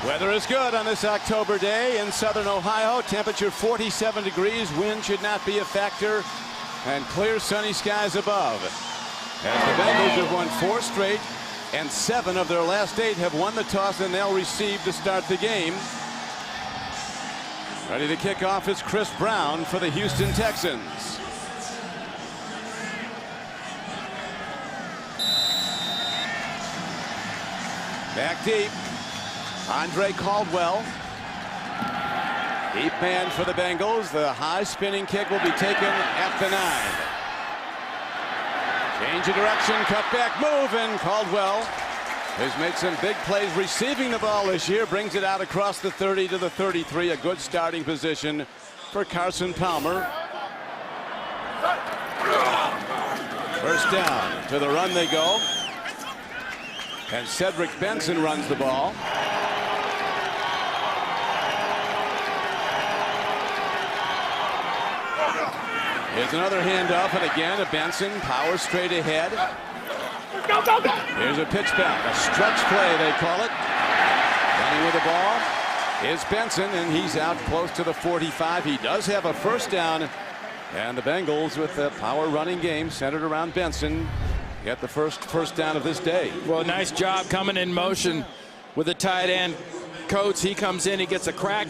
Weather is good on this October day in southern Ohio. Temperature 47 degrees. Wind should not be a factor. And clear sunny skies above. As the Bengals have won 4 straight, and 7 of their last 8 have won the toss, and they'll receive to start the game. Ready to kick off is Chris Brown for the Houston Texans. Back deep. Andre Caldwell. Deep man for the Bengals. The high spinning kick will be taken at the 9. Change of direction, cut back move, and Caldwell has made some big plays receiving the ball this year. Brings it out across the 30 to the 33. A good starting position for Carson Palmer. First down. To the run they go. And Cedric Benson runs the ball. Here's another handoff, and again a Benson power straight ahead. Here's a pitch back, a stretch play they call it. Running with the ball is Benson, and he's out close to the 45. He does have a first down, and the Bengals with the power running game centered around Benson get the first down of this day. Well, nice job coming in motion with the tight end. Coates, he comes in, he gets a crack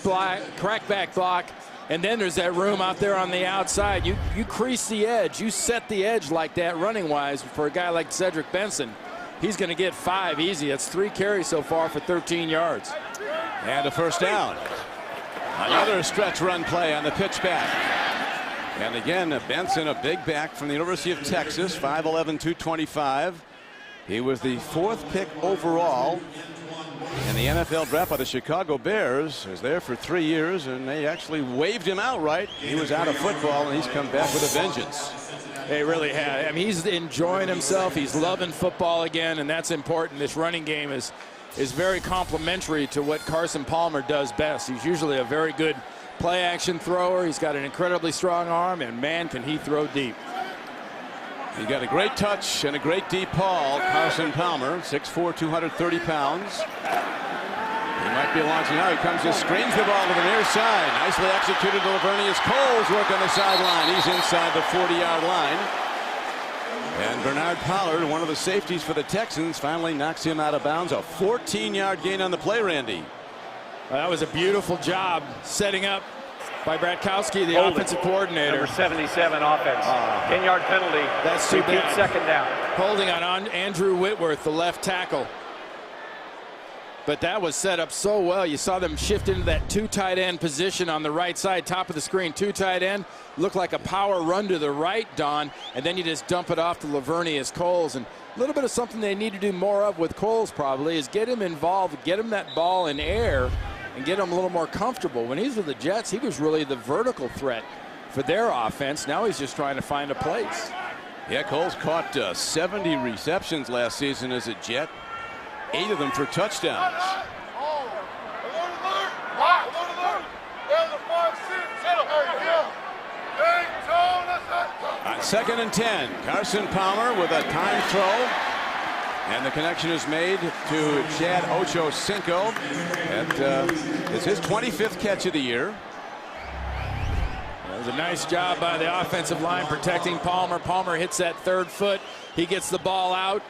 back block. And then there's that room out there on the outside. You crease the edge. You set the edge like that running-wise for a guy like Cedric Benson. He's going to get 5 easy. That's 3 carries so far for 13 yards. And a first down. Another stretch run play on the pitch back. And again, Benson, a big back from the University of Texas, 5'11", 225. He was the 4th pick overall in the NFL draft by the Chicago Bears. He was there for 3 years, and they actually waved him outright. He was out of football, and he's come back with a vengeance. They really have. I mean, he's enjoying himself. He's loving football again, and that's important. This running game is very complementary to what Carson Palmer does best. He's usually a very good play-action thrower. He's got an incredibly strong arm, and man, can he throw deep. He got a great touch and a great deep ball. Carson Palmer, 6'4", 230 pounds. He might be launching out. He comes and screens the ball to the near side. Nicely executed to Lavernius Coles. Work on the sideline. He's inside the 40-yard line. And Bernard Pollard, one of the safeties for the Texans, finally knocks him out of bounds. A 14-yard gain on the play, Randy. Well, that was a beautiful job setting up by Bratkowski, the offensive coordinator. Number 77 offense. 10-yard penalty. That's too bad. Second down. Holding on Andrew Whitworth, the left tackle. But that was set up so well. You saw them shift into that 2 tight end position on the right side, top of the screen. 2 tight end. Looked like a power run to the right, Don. And then you just dump it off to Lavernius Coles. And a little bit of something they need to do more of with Coles probably is get him involved, get him that ball in air, and get him a little more comfortable. When he's with the Jets, he was really the vertical threat for their offense. Now he's just trying to find a place. Yeah, Coles caught 70 receptions last season as a Jet, 8 of them for touchdowns. On 2nd and 10, Carson Palmer with a time throw. And the connection is made to Chad Ochocinco. That is his 25th catch of the year. That was a nice job by the offensive line protecting Palmer. Palmer hits that 3rd foot. He gets the ball out.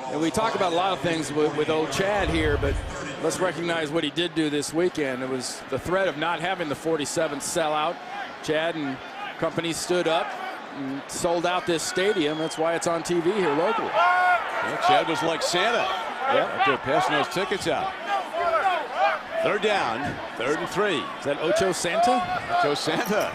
And we talk about a lot of things with old Chad here, but let's recognize what he did do this weekend. It was the threat of not having the 47th sell out. Chad and company stood up and sold out this stadium. That's why it's on TV here locally. Well, Chad was like Santa. Yeah, after passing those tickets out. 3rd down, 3rd and 3. Is that Ocho Santa? Ocho Santa.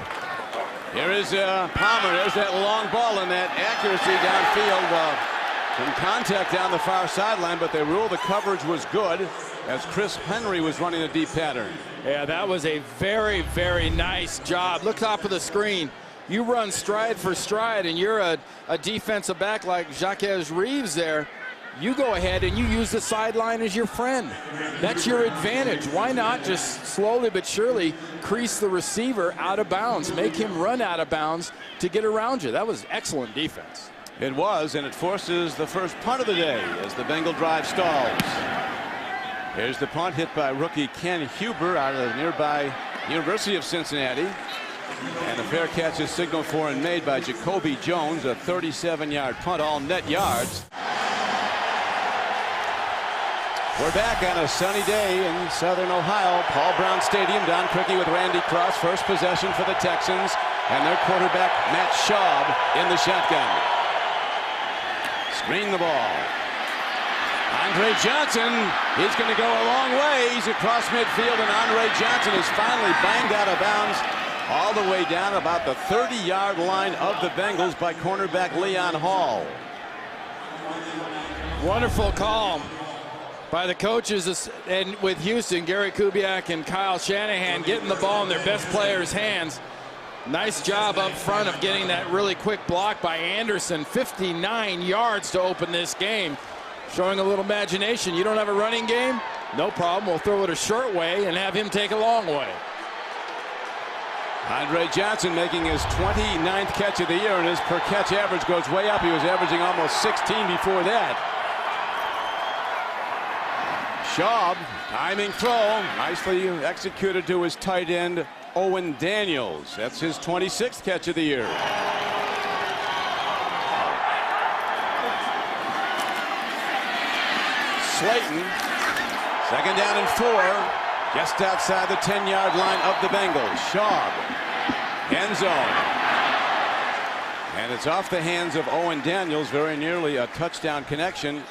Here is Palmer. There's that long ball and that accuracy downfield. Some contact down the far sideline, but they ruled the coverage was good as Chris Henry was running a deep pattern. Yeah, that was a very, very nice job. Look top of the screen. You run stride for stride, and you're a defensive back like Jacques Reeves there. You go ahead and you use the sideline as your friend. That's your advantage. Why not just slowly but surely crease the receiver out of bounds, make him run out of bounds to get around you? That was excellent defense. It was, and it forces the first punt of the day as the Bengal drive stalls. Here's the punt, hit by rookie Ken Huber out of the nearby University of Cincinnati. And a fair catch is signaled for and made by Jacoby Jones, a 37-yard punt, all net yards. We're back on a sunny day in Southern Ohio. Paul Brown Stadium. Don Criqui with Randy Cross. First possession for the Texans. And their quarterback, Matt Schaub, in the shotgun. Screen the ball. Andre Johnson, he's going to go a long way. He's across midfield, and Andre Johnson is finally banged out of bounds all the way down about the 30-yard line of the Bengals by cornerback Leon Hall. Wonderful call by the coaches, and with Houston, Gary Kubiak and Kyle Shanahan getting the ball in their best players' hands. Nice job up front of getting that really quick block by Anderson. 59 yards to open this game. Showing a little imagination. You don't have a running game? No problem. We'll throw it a short way and have him take a long way. Andre Johnson making his 29th catch of the year, and his per catch average goes way up. He was averaging almost 16 before that. Schaub, timing throw, nicely executed to his tight end, Owen Daniels. That's his 26th catch of the year. Slayton, second down and 4, just outside the 10-yard line of the Bengals. Schaub, end zone. And it's off the hands of Owen Daniels, very nearly a touchdown connection.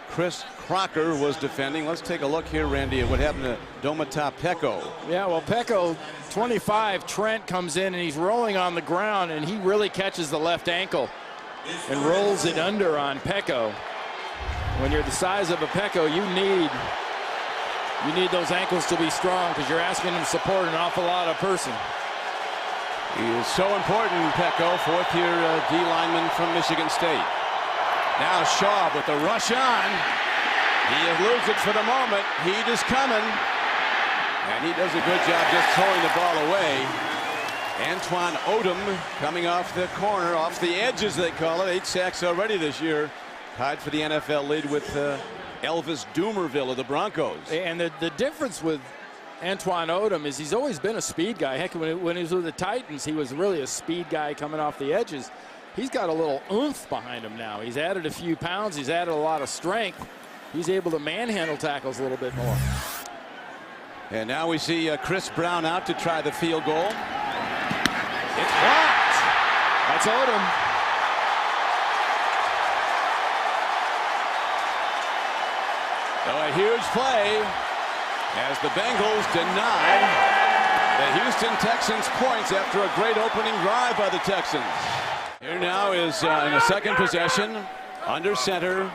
Chris Crocker was defending. Let's take a look here, Randy, at what happened to Domata Peko. Yeah, well, Peko, 25, Trent comes in, and he's rolling on the ground, and he really catches the left ankle and rolls it under on Peko. When you're the size of a Peko, you need those ankles to be strong, because you're asking him to support an awful lot of person. He is so important, Peko, fourth-year D lineman from Michigan State. Now Schaub with the rush on. He eludes it for the moment. Heat is coming. And he does a good job just throwing the ball away. Antoine Odom coming off the corner, off the edge as they call it. 8 sacks already this year. Tied for the NFL lead with Elvis Dumerville of the Broncos. And the difference with Antoine Odom is he's always been a speed guy. Heck, when he was with the Titans, he was really a speed guy coming off the edges. He's got a little oomph behind him now. He's added a few pounds. He's added a lot of strength. He's able to manhandle tackles a little bit more. And now we see Chris Brown out to try the field goal. It's blocked. That's Odom. So a huge play as the Bengals deny the Houston Texans points after a great opening drive by the Texans. Here now is in a second possession, under center,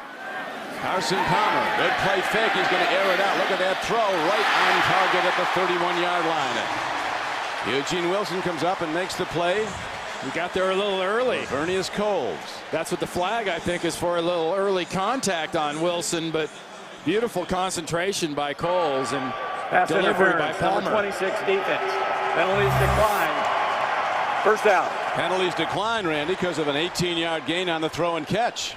Carson Palmer. Good play fake. He's going to air it out. Look at that throw right on target at the 31-yard line. Eugene Wilson comes up and makes the play. We got there a little early. Vernius Coles. That's what the flag, I think, is for, a little early contact on Wilson, but beautiful concentration by Coles and Pass delivery by interference, Palmer. number 26 defense. Penalties decline. First out. Penalties decline, Randy, because of an 18-yard gain on the throw and catch.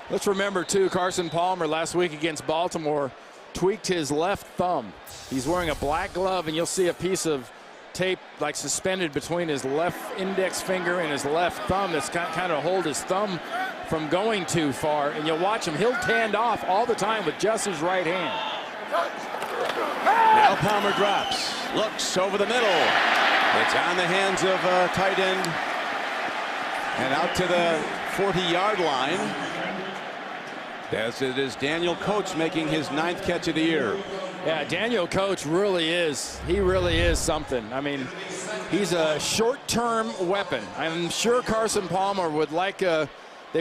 Let's remember, too, Carson Palmer last week against Baltimore tweaked his left thumb. He's wearing a black glove, and you'll see a piece of tape like suspended between his left index finger and his left thumb that's kind of hold his thumb from going too far. And you'll watch him. He'll hand off all the time with just his right hand. Now Palmer drops, looks over the middle. It's on the hands of tight end and out to the 40-yard line. As it is Daniel Coates making his 9th catch of the year. Yeah, Daniel Coates really is. He really is something. I mean, he's a short-term weapon. I'm sure Carson Palmer would like they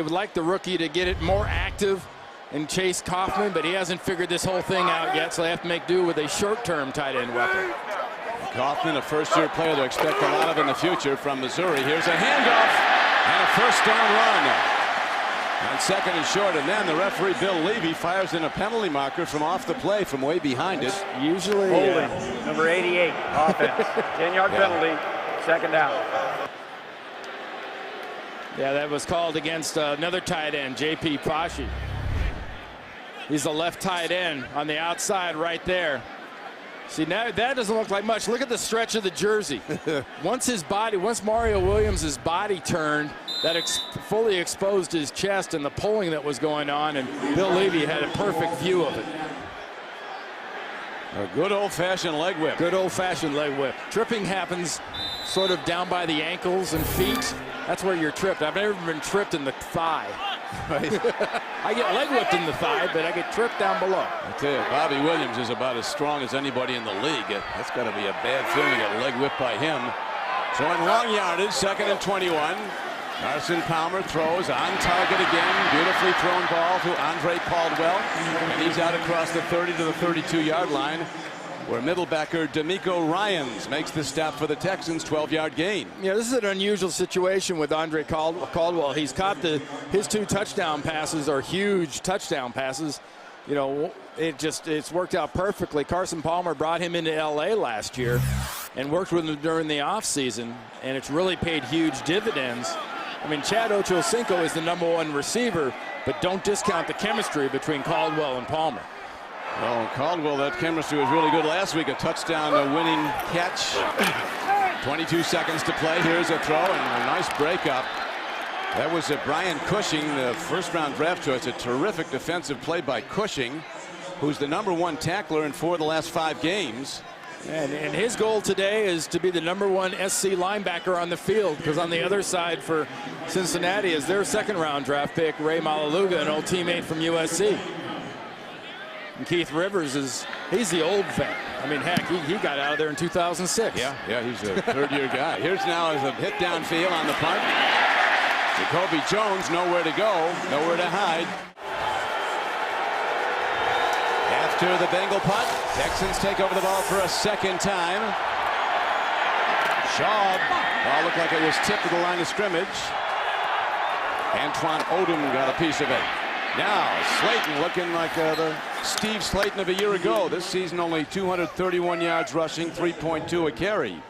would like the rookie to get it more active and chase Kaufman, but he hasn't figured this whole thing out yet, so they have to make do with a short-term tight end weapon. Kaufman, a first-year player to expect a lot of in the future from Missouri. Here's a handoff and a first down run. On second and short, and then the referee, Bill Levy, fires in a penalty marker from off the play from way behind it. Usually, holding, number 88, offense. 10-yard penalty, second down. Yeah, that was called against another tight end, J.P. Pashi. He's the left tight end on the outside right there. See, now that doesn't look like much. Look at the stretch of the jersey. Once Mario Williams' body turned, that fully exposed his chest and the pulling that was going on, and Bill Levy had a perfect view of it. A good old-fashioned leg whip. Good old-fashioned leg whip. Tripping happens sort of down by the ankles and feet. That's where you're tripped. I've never been tripped in the thigh. Right. I get leg whipped in the thigh, but I get tripped down below. I tell you, Bobby Williams is about as strong as anybody in the league. That's got to be a bad feeling to get a leg whipped by him. So in long yardage, 2nd and 21. Carson Palmer throws on target again. Beautifully thrown ball to Andre Caldwell. And he's out across the 30 to the 32-yard line, where middlebacker D'Amico Ryans makes the stop for the Texans, 12-yard gain. Yeah, this is an unusual situation with Andre Caldwell. He's caught his 2 touchdown passes are huge touchdown passes. You know, it's worked out perfectly. Carson Palmer brought him into L.A. last year and worked with him during the offseason, and it's really paid huge dividends. I mean, Chad Ochocinco is the #1 receiver, but don't discount the chemistry between Caldwell and Palmer. Well, Caldwell, that chemistry was really good last week. A touchdown, a winning catch. 22 seconds to play. Here's a throw and a nice breakup. That was Brian Cushing, the first-round draft choice. A terrific defensive play by Cushing, who's the #1 tackler in 4 of the last 5 games. And his goal today is to be the #1 SC linebacker on the field, because on the other side for Cincinnati is their 2nd-round draft pick, Ray Malaluga, an old teammate from USC. And Keith Rivers he's the old vet. I mean, heck, he got out of there in 2006. Yeah, he's a 3rd-year guy. Here's now as a hit downfield on the punt. Jacoby Jones, nowhere to go, nowhere to hide. After the Bengal punt, Texans take over the ball for a 2nd time. Shaw, ball looked like it was tipped to the line of scrimmage. Antoine Odom got a piece of it. Now Slayton looking like the Steve Slayton of a year ago. This season only 231 yards rushing, 3.2 a carry.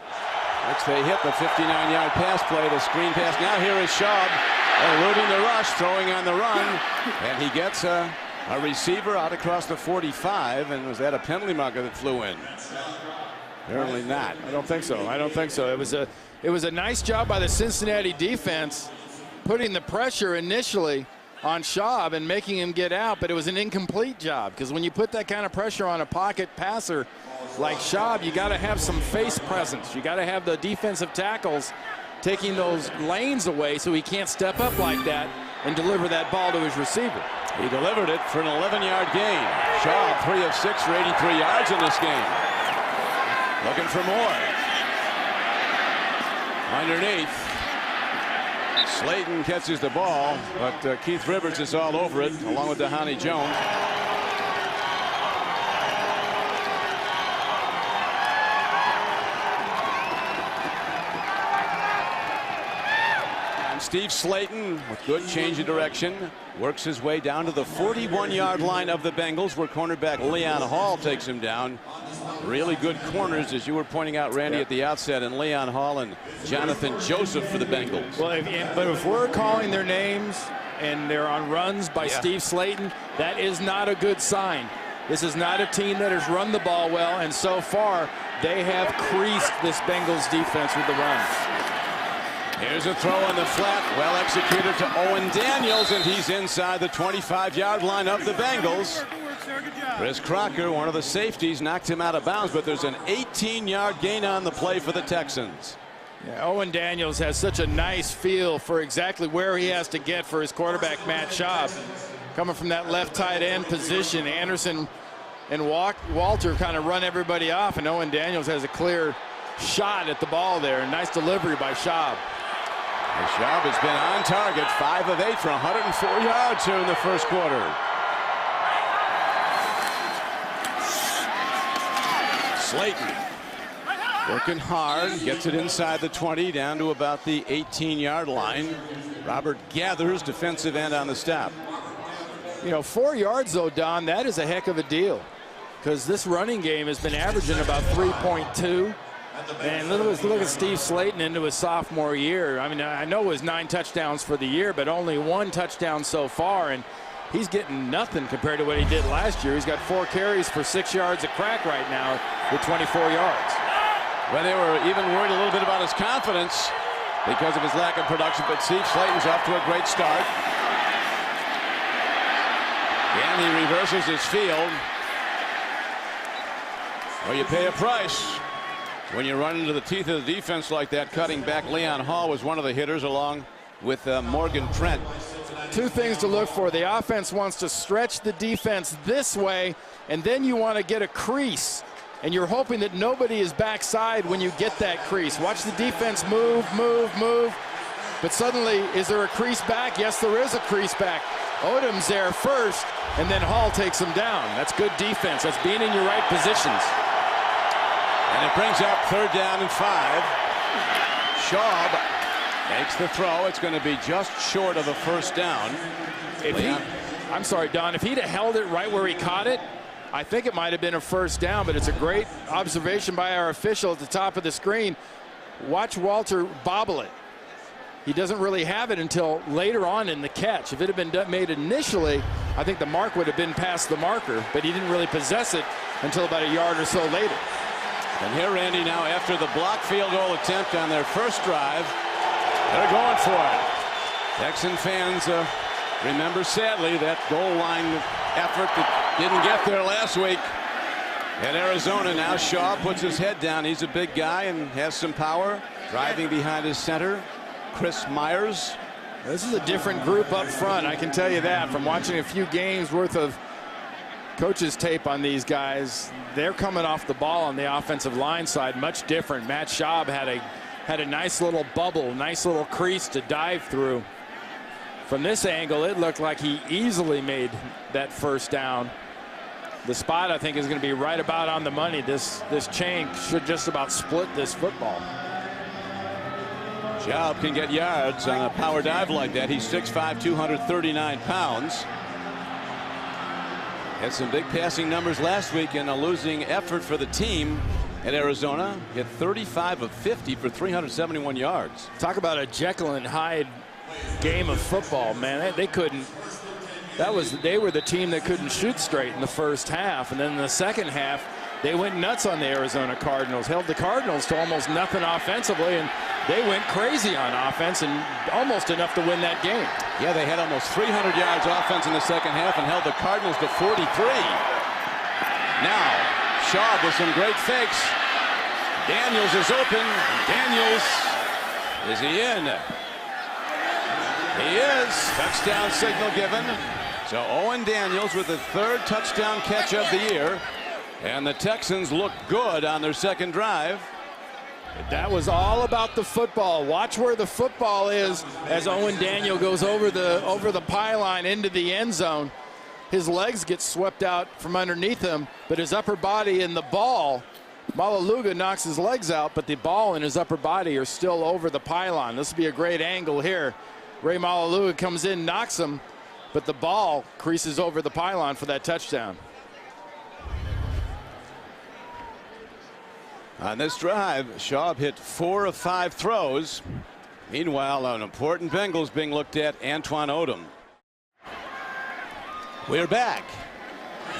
Next they hit the 59-yard pass play, the screen pass. Now here is Schaub eluding the rush, throwing on the run, and he gets a receiver out across the 45. And was that a penalty marker that flew in? Apparently not. I don't think so. I don't think so. It was a nice job by the Cincinnati defense putting the pressure initially on Schaub and making him get out, but it was an incomplete job, because when you put that kind of pressure on a pocket passer like Schaub, you got to have some face presence. You got to have the defensive tackles taking those lanes away so he can't step up like that and deliver that ball to his receiver. He delivered it for an 11-yard gain. Schaub 3 of 6 for 83 yards in this game. Looking for more. Underneath. Slayton catches the ball, but Keith Rivers is all over it, along with Dhani Jones. And Steve Slayton, with good change of direction, works his way down to the 41-yard line of the Bengals, where cornerback Leon Hall takes him down. Really good corners, as you were pointing out, Randy, at the outset, and Leon Hall and Jonathan Joseph for the Bengals. Well, but if we're calling their names and they're on runs by Steve Slayton, that is not a good sign. This is not a team that has run the ball well, and so far they have creased this Bengals defense with the runs. Here's a throw on the flat, well executed to Owen Daniels, and he's inside the 25-yard line of the Bengals. Chris Crocker, one of the safeties, knocked him out of bounds, but there's an 18-yard gain on the play for the Texans. Yeah, Owen Daniels has such a nice feel for exactly where he has to get for his quarterback, Matt Schaub. Coming from that left tight end position, Anderson and Walter kind of run everybody off, and Owen Daniels has a clear shot at the ball there. Nice delivery by Schaub. Schaub has been on target, 5 of 8 for 104 yards here in the first quarter. Slayton working hard, gets it inside the 20, down to about the 18-yard line. Robert Gathers, defensive end, on the stop. You know, 4 yards, though, Don, that is a heck of a deal, because this running game has been averaging about 3.2. And look at Steve Slayton into his sophomore year. I mean, I know it was 9 touchdowns for the year, but only 1 touchdown so far. And he's getting nothing compared to what he did last year. He's got 4 carries for 6 yards a crack right now with 24 yards. Well, they were even worried a little bit about his confidence because of his lack of production, but Steve Slayton's off to a great start. And he reverses his field. Well, you pay a price when you run into the teeth of the defense like that. Cutting back Leon Hall was one of the hitters, along with Morgan Trent. 2 things to look for. The offense wants to stretch the defense this way, and then you want to get a crease. And you're hoping that nobody is backside when you get that crease. Watch the defense move, move, move. But suddenly, is there a crease back? Yes, there is a crease back. Odom's there first, and then Hall takes him down. That's good defense. That's being in your right positions. And it brings up 3rd down and 5. Schaub makes the throw. It's going to be just short of a 1st down. I'm sorry, Don, if he'd have held it right where he caught it, I think it might have been a 1st down, but it's a great observation by our official at the top of the screen. Watch Walter bobble it. He doesn't really have it until later on in the catch. If it had been made initially, I think the mark would have been past the marker, but he didn't really possess it until about a yard or so later. And here, Randy, now after the block field goal attempt on their first drive, they're going for it. Texan fans remember sadly that goal line effort that didn't get there last week at Arizona. Now Shaw puts his head down. He's a big guy and has some power, driving behind his center, Chris Myers. This is a different group up front, I can tell you that, from watching a few games worth of coaches tape on these guys. They're coming off the ball on the offensive line side, much different. Matt Schaub had a nice little bubble, nice little crease to dive through. From this angle, it looked like he easily made that 1st down. The spot, I think, is going to be right about on the money. This chain should just about split this football. Schaub can get yards on a power dive like that. He's 6'5", 239 pounds. Had some big passing numbers last week in a losing effort for the team at Arizona. Hit 35 of 50 for 371 yards. Talk about a Jekyll and Hyde game of football, man. They couldn't. They were the team that couldn't shoot straight in the first half, and then in the second half, they went nuts on the Arizona Cardinals. Held the Cardinals to almost nothing offensively, and they went crazy on offense and almost enough to win that game. Yeah, they had almost 300 yards offense in the second half and held the Cardinals to 43. Now, Schaub with some great fakes. Daniels is open. Daniels, is he in? He is. Touchdown signal given. So Owen Daniels with the 3rd touchdown catch of the year. And the Texans look good on their second drive. That was all about the football. Watch where the football is as Owen Daniel goes over the pylon into the end zone. His legs get swept out from underneath him, but his upper body and the ball, Malaluga knocks his legs out, but the ball and his upper body are still over the pylon. This will be a great angle here. Ray Malaluga comes in, knocks him, but the ball creases over the pylon for that touchdown. On this drive, Schaub hit 4 of 5 throws. Meanwhile, an important Bengals being looked at, Antoine Odom. We're back.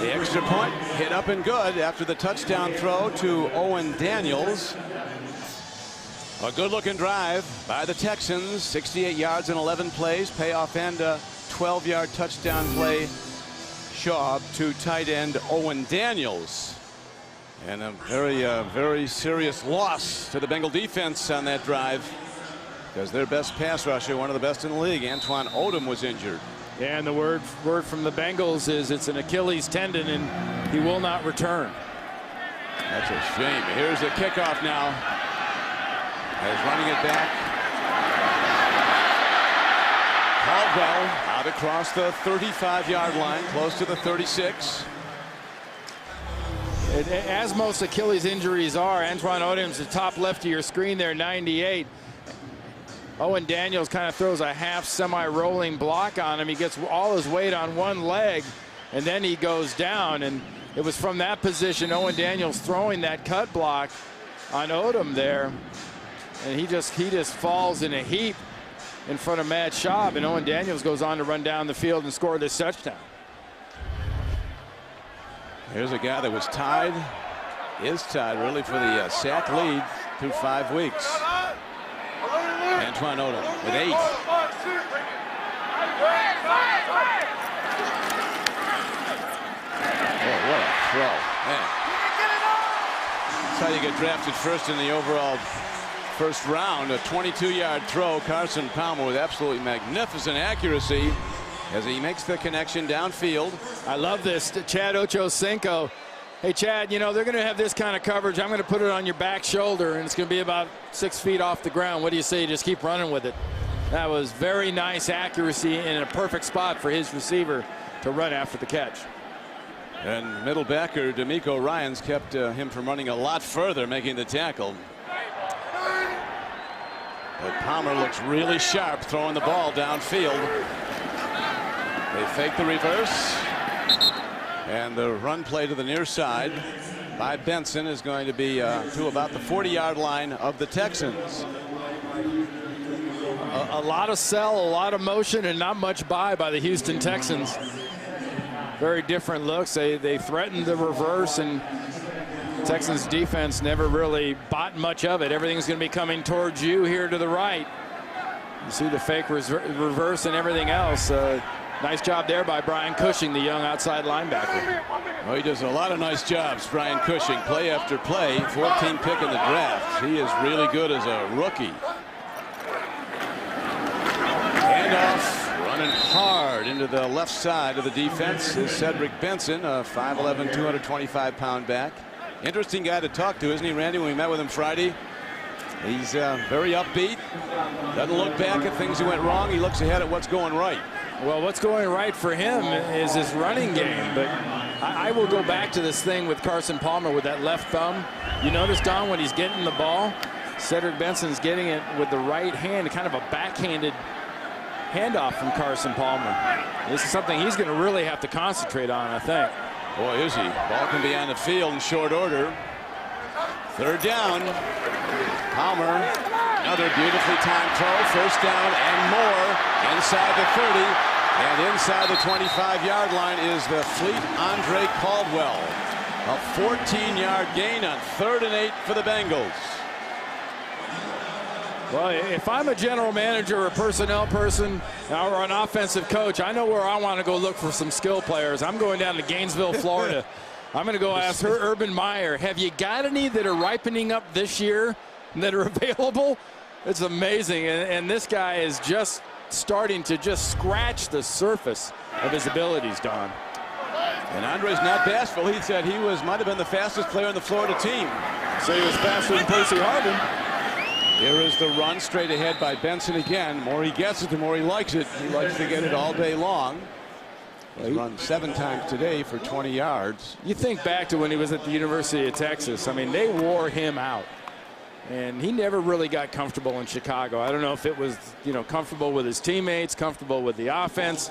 The extra point hit up and good after the touchdown throw to Owen Daniels. A good-looking drive by the Texans. 68 yards in 11 plays. Payoff and a 12-yard touchdown play. Schaub to tight end Owen Daniels. And a very serious loss to the Bengal defense on that drive, because their best pass rusher, one of the best in the league, Antoine Odom, was injured. Yeah, and the word from the Bengals is it's an Achilles tendon and he will not return. That's a shame. Here's the kickoff now. As running it back. Caldwell out across the 35-yard line, close to the 36. As most Achilles injuries are, Antoine Odom's the top left of your screen there, 98. Owen Daniels kind of throws a half semi-rolling block on him. He gets all his weight on one leg, and then he goes down. And it was from that position, Owen Daniels throwing that cut block on Odom there. And he just falls in a heap. in front of Matt Schaub, and Owen Daniels goes on to run down the field and score this touchdown. Here's a guy that was tied, is tied really for the sack lead through 5 weeks. Antoine Odom with 8. Oh, what a throw, man. That's how you get drafted first in the overall first round. A 22-yard throw. Carson Palmer with absolutely magnificent accuracy as he makes the connection downfield. I love this. Chad Ochocinco. Hey, Chad, you know, they're going to have this kind of coverage. I'm going to put it on your back shoulder, and it's going to be about 6 feet off the ground. What do you say? Just keep running with it. That was very nice accuracy in a perfect spot for his receiver to run after the catch. And middle backer D'Amico Ryans kept him from running a lot further, making the tackle. But Palmer looks really sharp throwing the ball downfield. They fake the reverse. And the run play to the near side by Benson is going to be to about the 40-yard line of the Texans. A lot of sell, a lot of motion, and not much by the Houston Texans. Very different looks. They threatened the reverse, and Texans defense never really bought much of it. Everything's going to be coming towards you here to the right. You see the fake reverse and everything else. Nice job there by Brian Cushing, the young outside linebacker. Oh, he does a lot of nice jobs, Brian Cushing, play after play. 14th pick in the draft. He is really good as a rookie. Handoff, running hard into the left side of the defense is Cedric Benson, a 5'11", 225-pound back. Interesting guy to talk to, isn't he, Randy, when we met with him Friday? He's very upbeat. Doesn't look back at things that went wrong. He looks ahead at what's going right. Well, what's going right for him is his running game. But I will go back to this thing with Carson Palmer with that left thumb. You notice, Don, when he's getting the ball, Cedric Benson's getting it with the right hand, kind of a backhanded handoff from Carson Palmer. This is something he's going to really have to concentrate on, I think. Boy, is he. Ball can be on the field in short order. Third down. Palmer, another beautifully timed throw. First down and more inside the 30. And inside the 25-yard line is the fleet Andre Caldwell. A 14-yard gain on 3rd and 8 for the Bengals. Well, if I'm a general manager or a personnel person or an offensive coach, I know where I want to go look for some skill players. I'm going down to Gainesville, Florida. I'm going to go ask Urban Meyer, have you got any that are ripening up this year that are available? It's amazing. And this guy is just starting to just scratch the surface of his abilities, Don. And Andre's not bashful. He said he might have been the fastest player on the Florida team. So he was faster than Percy Harvin. Here is the run straight ahead by Benson again. The more he gets it, the more he likes it. He likes to get it all day long. He's run 7 times today for 20 yards. You think back to when he was at the University of Texas. I mean, they wore him out. And he never really got comfortable in Chicago. I don't know if it was, comfortable with his teammates, comfortable with the offense.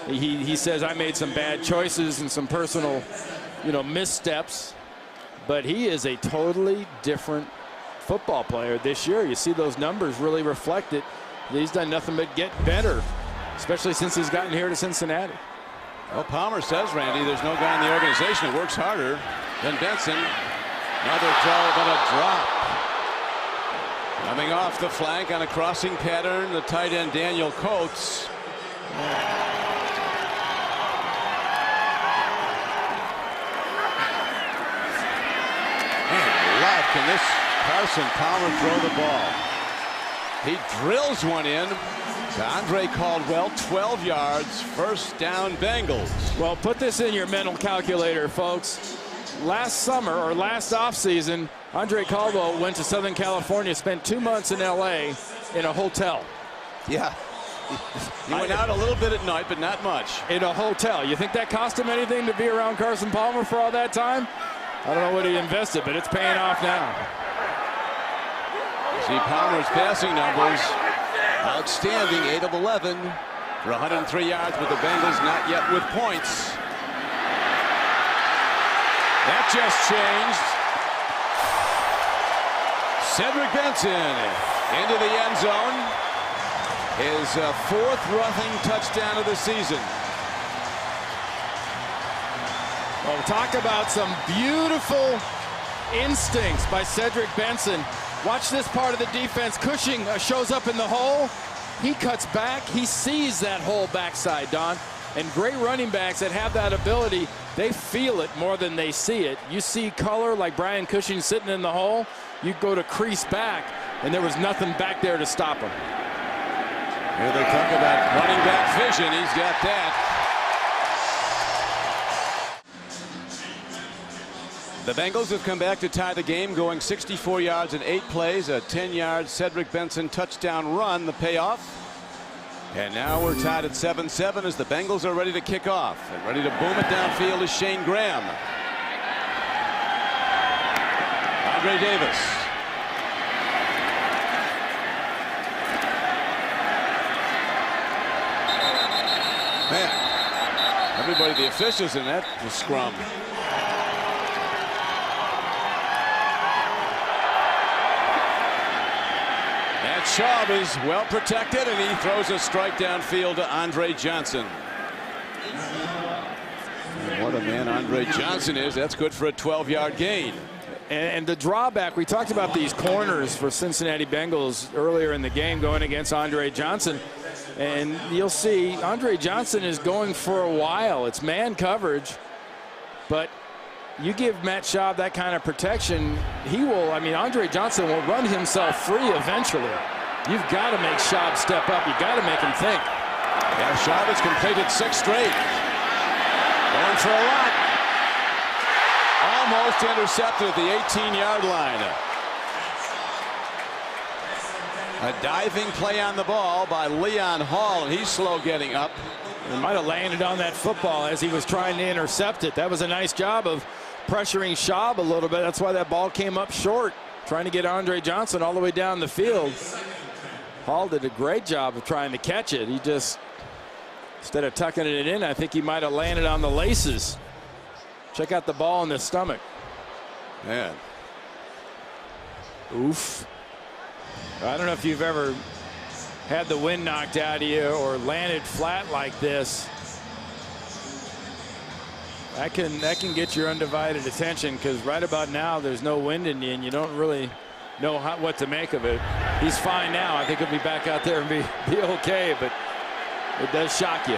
He says, I made some bad choices and some personal, missteps. But he is a totally different football player this year. You see those numbers really reflect it. He's done nothing but get better, especially since he's gotten here to Cincinnati. Well, Palmer says, Randy, there's no guy in the organization that works harder than Benson. Another throw, but a drop. Coming off the flank on a crossing pattern, the tight end Daniel Coates. Can this Carson Palmer throw the ball? He drills one in to Andre Caldwell, 12 yards, first down Bengals. Well, put this in your mental calculator, folks. Last summer or last offseason, Andre Caldwell went to Southern California, spent 2 months in L.A. in a hotel. Yeah. He went out a little bit at night, but not much. In a hotel. You think that cost him anything to be around Carson Palmer for all that time? I don't know what he invested, but it's paying off now. See Palmer's passing numbers. Outstanding, 8 of 11 for 103 yards, with the Bengals not yet with points. That just changed. Cedric Benson into the end zone. His fourth rushing touchdown of the season. Well, talk about some beautiful instincts by Cedric Benson. Watch this part of the defense. Cushing shows up in the hole. He cuts back. He sees that whole backside, Don. And great running backs that have that ability, they feel it more than they see it. You see color like Brian Cushing sitting in the hole. You go to crease back, and there was nothing back there to stop him. Here they talk about running back vision. He's got that. The Bengals have come back to tie the game, going 64 yards in 8 plays, a 10-yard Cedric Benson touchdown run, the payoff. And now we're tied at 7-7 as the Bengals are ready to kick off. And ready to boom it downfield is Shane Graham. Andre Davis. Man, everybody, the officials in that scrum. Schaub is well protected, and he throws a strike downfield to Andre Johnson. And what a man Andre Johnson is. That's good for a 12-yard gain. And the drawback, we talked about these corners for Cincinnati Bengals earlier in the game going against Andre Johnson. And you'll see Andre Johnson is going for a while. It's man coverage, but you give Matt Schaub that kind of protection, he will, I mean, Andre Johnson will run himself free eventually. You've got to make Schaub step up. You've got to make him think. Yeah, Schaub has completed 6 straight. Going for a lot. Almost intercepted at the 18-yard line. A diving play on the ball by Leon Hall, and he's slow getting up. He might have landed on that football as he was trying to intercept it. That was a nice job of pressuring Schaub a little bit. That's why that ball came up short, trying to get Andre Johnson all the way down the field. Hall did a great job of trying to catch it. He just, instead of tucking it in, I think he might have landed on the laces. Check out the ball in the stomach. Man. Oof. I don't know if you've ever had the wind knocked out of you or landed flat like this. That can get your undivided attention, because right about now there's no wind in you and you don't really know what to make of it. He's fine now. I think he'll be back out there and be okay, but it does shock you.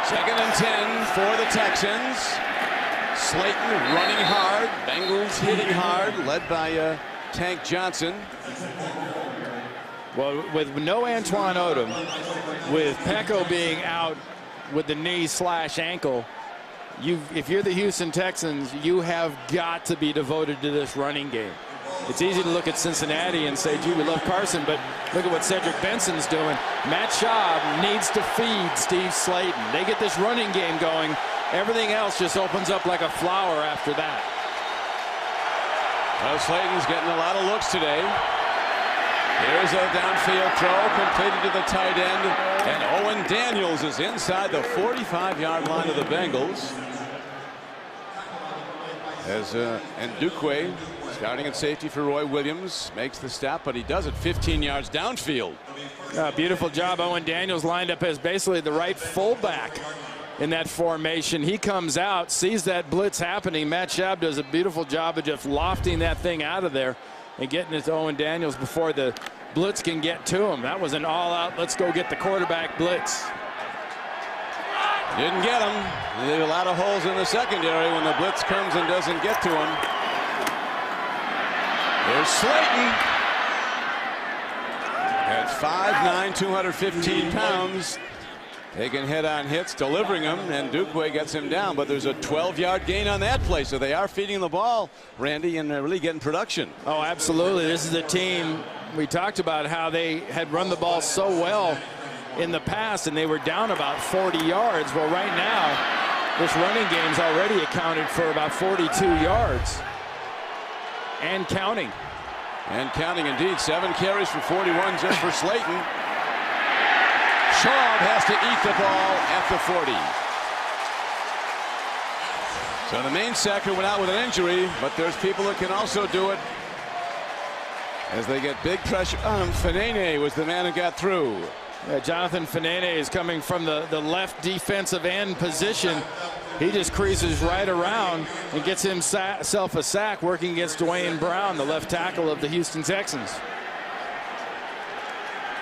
2nd and 10 for the Texans. Slayton running hard. Bengals hitting hard, led by Tank Johnson. Well, with no Antoine Odom, with Pecco being out with the knee/ankle, if you're the Houston Texans, you have got to be devoted to this running game. It's easy to look at Cincinnati and say, gee, we love Carson, but look at what Cedric Benson's doing. Matt Schaub needs to feed Steve Slayton. They get this running game going. Everything else just opens up like a flower after that. Well, Slayton's getting a lot of looks today. Here's a downfield throw completed to the tight end, and Owen Daniels is inside the 45-yard line of the Bengals. As Ndukwe, starting at safety for Roy Williams, makes the stop, but he does it 15 yards downfield. Beautiful job. Owen Daniels lined up as basically the right fullback in that formation. He comes out, sees that blitz happening. Matt Schaub does a beautiful job of just lofting that thing out of there and getting it to Owen Daniels before the blitz can get to him. That was an all-out, let's go get the quarterback blitz. Didn't get him. There are a lot of holes in the secondary when the blitz comes and doesn't get to him. There's Slayton. At 5'9", 215 pounds. Taking head-on hits, delivering them, and Ndukwe gets him down. But there's a 12-yard gain on that play, so they are feeding the ball, Randy, and really getting production. Oh, absolutely. This is a team, we talked about how they had run the ball so well in the past, and they were down about 40 yards. Well, right now, this running game's already accounted for about 42 yards. And counting. And counting, indeed. 7 carries for 41 just for Slayton. Schaub has to eat the ball at the 40. So the main sector went out with an injury, but there's people that can also do it. as they get big pressure on him. Fanene was the man who got through. Yeah, Jonathan Fanene is coming from the left defensive end position. He just creases right around and gets himself a sack, working against Dwayne Brown, the left tackle of the Houston Texans.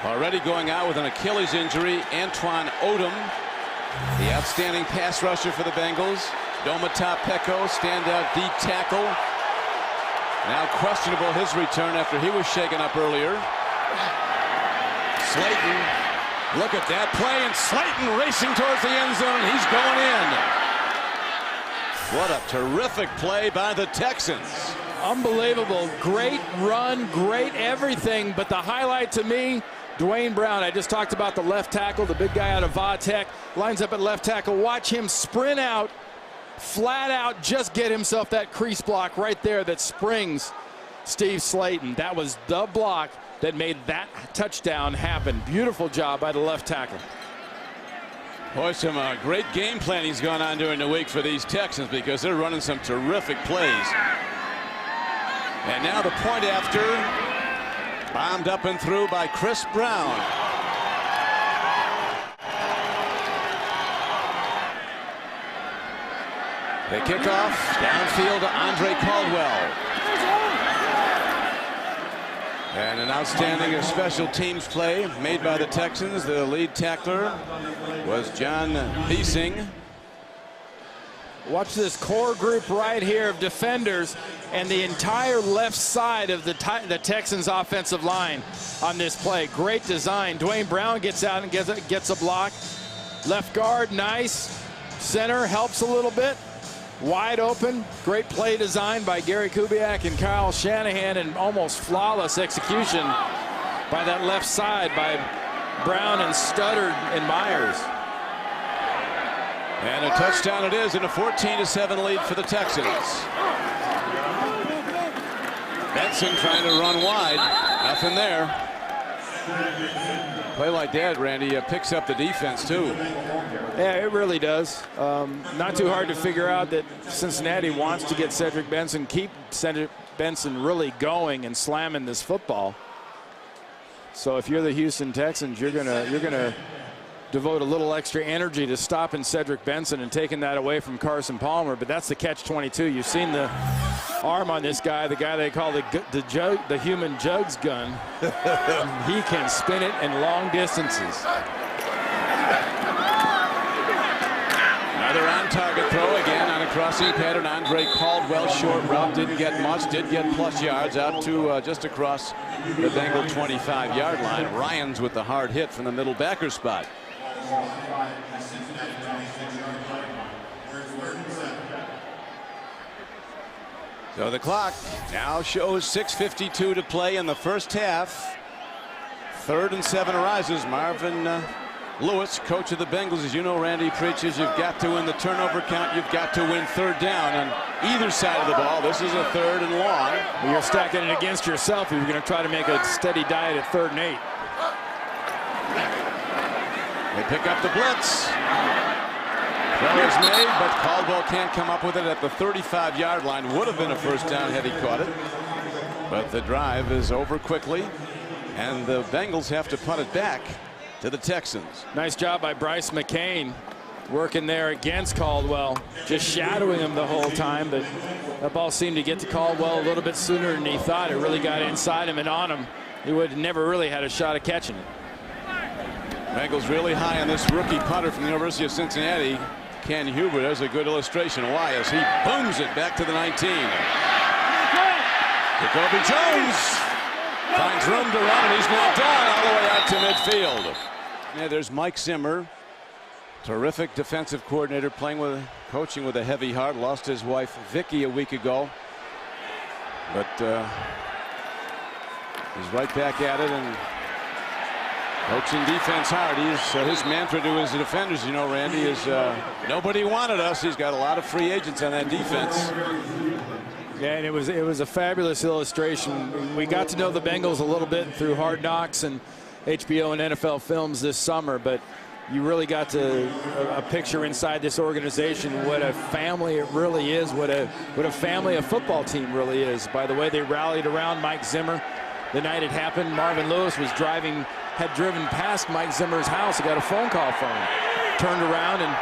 Already going out with an Achilles injury, Antoine Odom, the outstanding pass rusher for the Bengals. Domata Peko, standout D tackle. Now questionable his return after he was shaken up earlier. Slayton, look at that play, and Slayton racing towards the end zone. He's going in. What a terrific play by the Texans. Unbelievable. Great run, great everything. But the highlight to me, Dwayne Brown. I just talked about the left tackle, the big guy out of Va-Tech, lines up at left tackle. Watch him sprint out, flat out, just get himself that crease block right there that springs Steve Slayton. That was the block that made that touchdown happen. Beautiful job by the left tackle. Boy, some great game planning's gone on during the week for these Texans, because they're running some terrific plays. And now the point after, bombed up and through by Chris Brown. They kick off downfield to Andre Caldwell. And an outstanding special teams play made by the Texans. The lead tackler was John Biesing. Watch this core group right here of defenders and the entire left side of the Texans offensive line on this play. Great design. Dwayne Brown gets out and gets a block. Left guard, nice. Center helps a little bit. Wide open. Great play design by Gary Kubiak and Kyle Shanahan, and almost flawless execution by that left side by Brown and Studdard and Myers. And a touchdown it is, in a 14-7 lead for the Texans. Benson trying to run wide. Nothing there. Play like that, Randy, picks up the defense too. Yeah, it really does. Not too hard to figure out that Cincinnati wants to get Cedric Benson, keep Cedric Benson really going and slamming this football. So if you're the Houston Texans, you're gonna devote a little extra energy to stopping Cedric Benson and taking that away from Carson Palmer. But that's the catch-22. You've seen the arm on this guy, the guy they call the human jugs gun. He can spin it in long distances. Another on-target throw again on a crossing pattern. Andre Caldwell, short route, didn't get much, did get plus yards out to just across the Bengal 25-yard line. Ryans with the hard hit from the middle backer spot. So the clock now shows 6:52 to play in the first half. 3rd and 7 arises. Marvin Lewis, coach of the Bengals, as you know, Randy, preaches you've got to win the turnover count. You've got to win 3rd down on either side of the ball. This is a 3rd and long. Well, you're stacking it against yourself if you're going to try to make a steady diet at 3rd and 8. They pick up the blitz. Throw is made, but Caldwell can't come up with it at the 35-yard line. Would have been a first down had he caught it. But the drive is over quickly, and the Bengals have to punt it back to the Texans. Nice job by Bryce McCain working there against Caldwell, just shadowing him the whole time, but that ball seemed to get to Caldwell a little bit sooner than he thought. It really got inside him and on him. He would have never really had a shot at catching it. Bengals really high on this rookie punter from the University of Cincinnati, Ken Huber. There's a good illustration of why, as he booms it back to the 19. Jacoby Jones finds room to run, and he's knocked down all the way out to midfield. Yeah, there's Mike Zimmer, terrific defensive coordinator, coaching with a heavy heart. Lost his wife Vicky a week ago, but he's right back at it and coaching defense hard. His mantra to his defenders, you know, Randy, is nobody wanted us. He's got a lot of free agents on that defense. Yeah, and it was a fabulous illustration. We got to know the Bengals a little bit through Hard Knocks and HBO and NFL films this summer, but you really got a picture inside this organization what a family it really is, what a family a football team really is, by the way they rallied around Mike Zimmer. the night it happened, Marvin Lewis had driven past Mike Zimmer's house. He got a phone call from him. Turned around and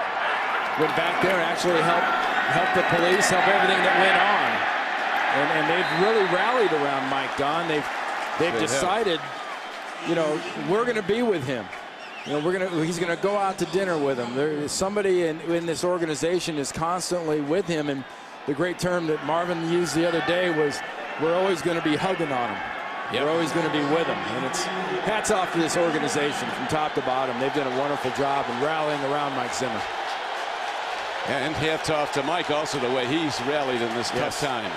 went back there and actually helped the police, help everything that went on. And they've really rallied around Mike, Don. They've decided, you know, we're going to be with him. You know, he's going to go out to dinner with him. There's somebody in this organization is constantly with him. And the great term that Marvin used the other day was, we're always going to be hugging on him. Yep. We're always going to be with him. And it's hats off to this organization from top to bottom. They've done a wonderful job in rallying around Mike Zimmer. And hats off to Mike also, the way he's rallied in this tough time.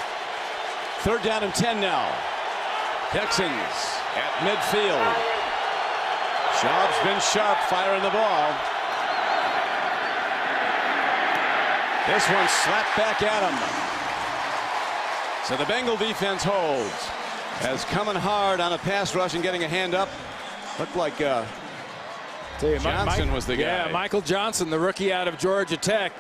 3rd down and 10 now. Texans at midfield. Schaub's been sharp firing the ball. This one slapped back at him. So the Bengal defense holds. As coming hard on a pass rush and getting a hand up. Looked like Johnson was the guy. Yeah, Michael Johnson, the rookie out of Georgia Tech.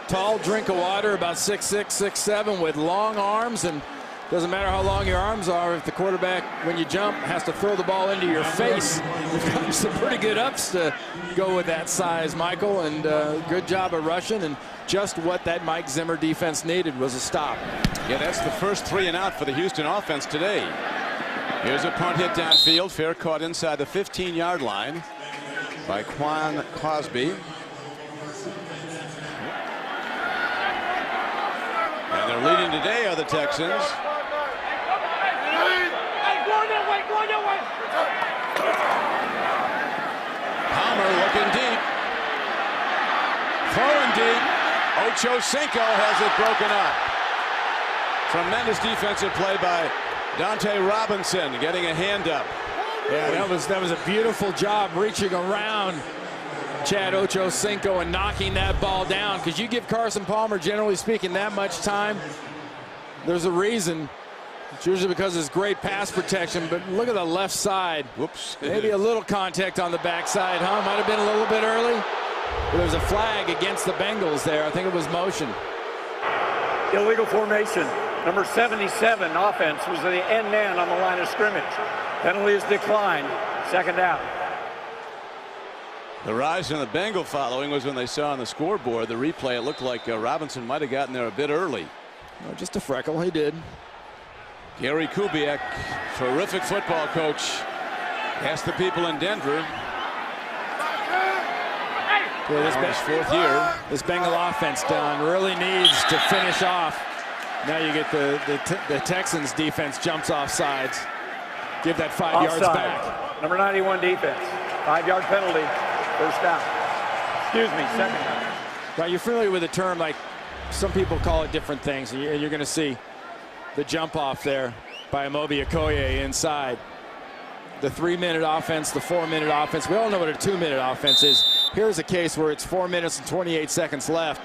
Tall drink of water, about 6'6", 6'7", with long arms, and doesn't matter how long your arms are, if the quarterback, when you jump, has to throw the ball into your face. You've got some pretty good ups to go with that size, Michael, and good job of rushing, and just what that Mike Zimmer defense needed was a stop. Yeah, that's the first 3 and out for the Houston offense today. Here's a punt hit downfield, fair caught inside the 15-yard line by Quan Cosby. And they're leading today are the Texans. Palmer looking deep. Throwing deep. Ochocinco has it broken up. Tremendous defensive play by Dante Robinson, getting a hand up. Yeah, that was a beautiful job reaching around Chad Ochocinco and knocking that ball down, because you give Carson Palmer, generally speaking, that much time, there's a reason. It's usually because it's great pass protection, but look at the left side. Whoops. Maybe a little contact on the backside, huh? Might have been a little bit early. But there was a flag against the Bengals there. I think it was motion. Illegal formation. Number 77, offense, was the end man on the line of scrimmage. Penalty is declined. 2nd down. The rise in the Bengal following was when they saw on the scoreboard the replay. It looked like Robinson might have gotten there a bit early. Well, just a freckle, he did. Gary Kubiak, terrific football coach, asked the people in Denver. Well, this 4th year. This Bengal offense, Don, really needs to finish off. Now you get the Texans defense jumps off sides. Give that 5 yards back. Number 91 defense. 5-yard penalty. 1st down. Excuse me, 2nd down. Now you're familiar with the term, like some people call it different things, and you're going to see the jump off there by Amobi Okoye inside. The 3-minute offense, the 4-minute offense. We all know what a 2-minute offense is. Here's a case where it's 4 minutes and 28 seconds left.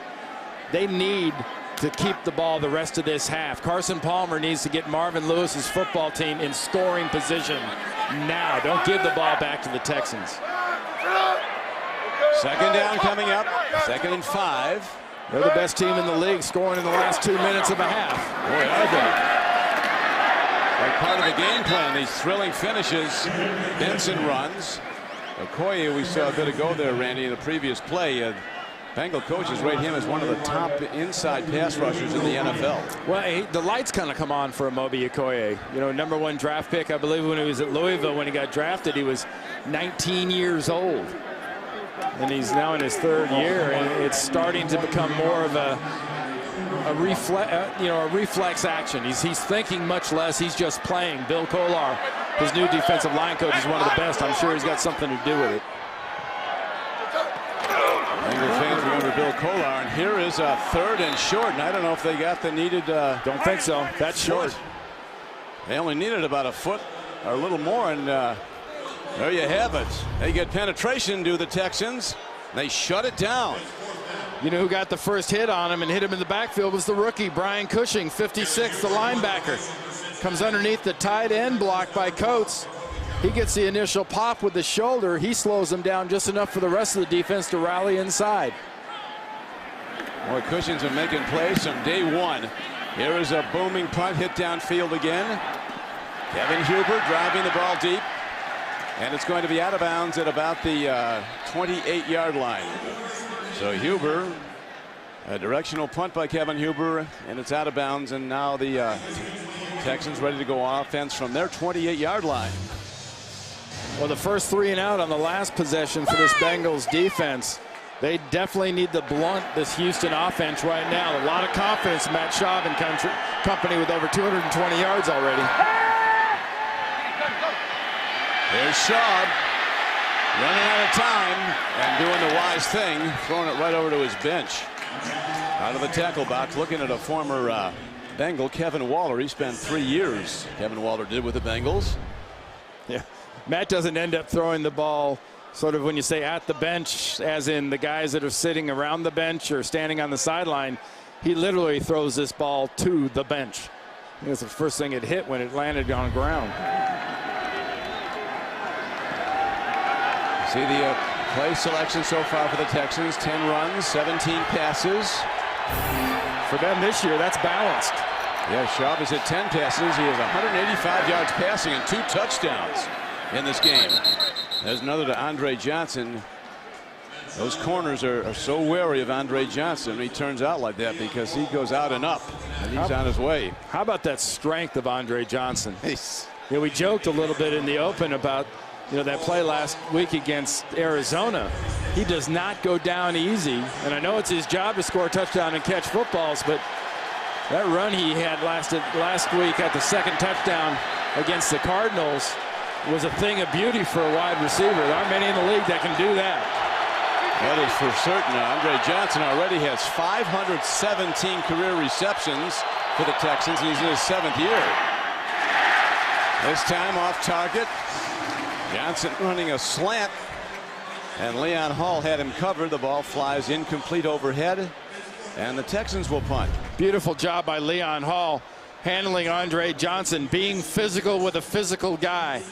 They need to keep the ball the rest of this half. Carson Palmer needs to get Marvin Lewis's football team in scoring position now. Don't give the ball back to the Texans. 2nd down coming up. 2nd and 5. They're the best team in the league, scoring in the last 2 minutes of a half. Boy, are they. Like part of the game plan, these thrilling finishes. Benson runs. Okoye, we saw a bit ago there, Randy, in the previous play. Bengal coaches rate him as one of the top inside pass rushers in the NFL. Well, the lights kind of come on for Amobi Okoye. You know, #1 draft pick, I believe, when he was at Louisville. When he got drafted, he was 19 years old. And he's now in his 3rd year, and it's starting to become more of a reflex action. He's thinking much less. He's just playing. Bill Kolar, his new defensive line coach, is one of the best. I'm sure he's got something to do with it. Bengal fans remember Bill Kolar, and here is a 3rd and short. And I don't know if they got the needed. Don't think so. That's short. They only needed about a foot or a little more, and there you have it. They get penetration to the Texans. They shut it down. You know who got the first hit on him and hit him in the backfield was the rookie, Brian Cushing, 56, the linebacker. Comes underneath the tight end, blocked by Coates. He gets the initial pop with the shoulder. He slows him down just enough for the rest of the defense to rally inside. Boy, Cushing's been making plays from day one. Here is a booming punt hit downfield again. Kevin Huber driving the ball deep. And it's going to be out of bounds at about the 28-yard line. So Huber, a directional punt by Kevin Huber, and it's out of bounds. And now the Texans ready to go on offense from their 28-yard line. Well, the first 3 and out on the last possession for this Bengals defense. They definitely need to blunt this Houston offense right now. A lot of confidence in Matt Schaub and company with over 220 yards already. There's Schaub running out of time and doing the wise thing, throwing it right over to his bench. Out of the tackle box, looking at a former Bengal, Kevin Waller. He spent 3 years, Kevin Waller did, with the Bengals. Yeah, Matt doesn't end up throwing the ball sort of when you say at the bench, as in the guys that are sitting around the bench or standing on the sideline. He literally throws this ball to the bench. I think it's the first thing it hit when it landed on the ground. See the play selection so far for the Texans. 10 runs, 17 passes. For them this year, that's balanced. Yeah, Schaub is at 10 passes. He has 185 yards passing and 2 touchdowns in this game. There's another to Andre Johnson. Those corners are so wary of Andre Johnson when he turns out like that, because he goes out and up, and he's on his way. How about that strength of Andre Johnson? Nice. You know, we joked a little bit in the open about, you know, that play last week against Arizona. He does not go down easy, and I know it's his job to score a touchdown and catch footballs, but that run he had last week at the second touchdown against the Cardinals was a thing of beauty for a wide receiver. There aren't many in the league that can do that. That is for certain. Andre Johnson already has 517 career receptions for the Texans. He's in his 7th year. This time off target. Johnson running a slant, and Leon Hall had him covered. The ball flies incomplete overhead, and the Texans will punt. Beautiful job by Leon Hall handling Andre Johnson, being physical with a physical guy.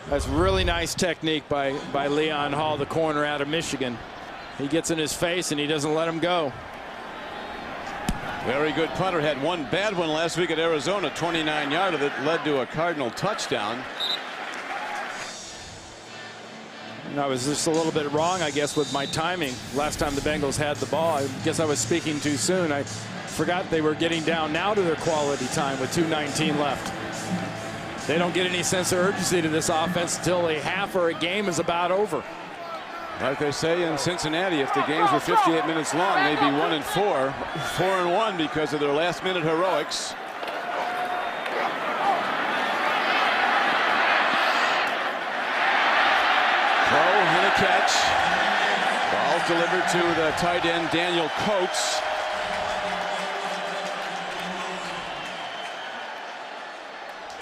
That's really nice technique by Leon Hall, the corner out of Michigan. He gets in his face and he doesn't let him go. Very good punter. Had one bad one last week at Arizona, 29-yarder that led to a Cardinal touchdown. I was just a little bit wrong, I guess, with my timing. Last time the Bengals had the ball, I guess I was speaking too soon. I forgot they were getting down now to their quality time with 2:19 left. They don't get any sense of urgency to this offense until a half or a game is about over. Like they say in Cincinnati, if the games were 58 minutes long, they'd be 1-4, 4-1 because of their last-minute heroics. Throw and a catch. Ball delivered to the tight end, Daniel Coates.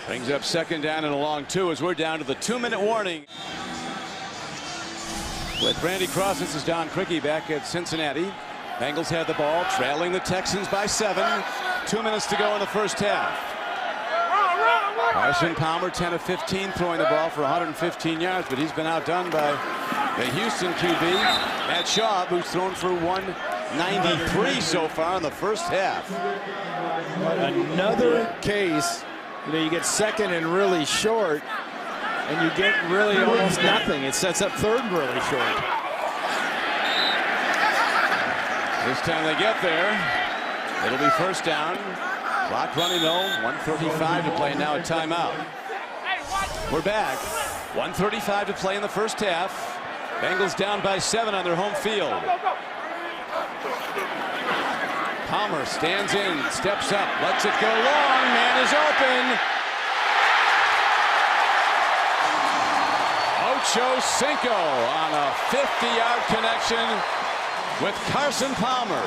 Brings up 2nd down and a long 2 as we're down to the 2-minute warning. With Randy Cross, this is Don Criqui back at Cincinnati. Bengals have the ball, trailing the Texans by 7. 2 minutes to go in the first half. Carson Palmer, 10 of 15, throwing the ball for 115 yards, but he's been outdone by the Houston QB, Matt Schaub, who's thrown for 193 so far in the first half. Another case, you know, you get second and really short, and you get really almost nothing. It sets up third and really short. This time they get there. It'll be first down. Clock running though, 1:35 to play now, a timeout. We're back. 1:35 to play in the first half. Bengals down by 7 on their home field. Palmer stands in, steps up, lets it go long. Man is open. Ocho Cinco on a 50-yard connection with Carson Palmer.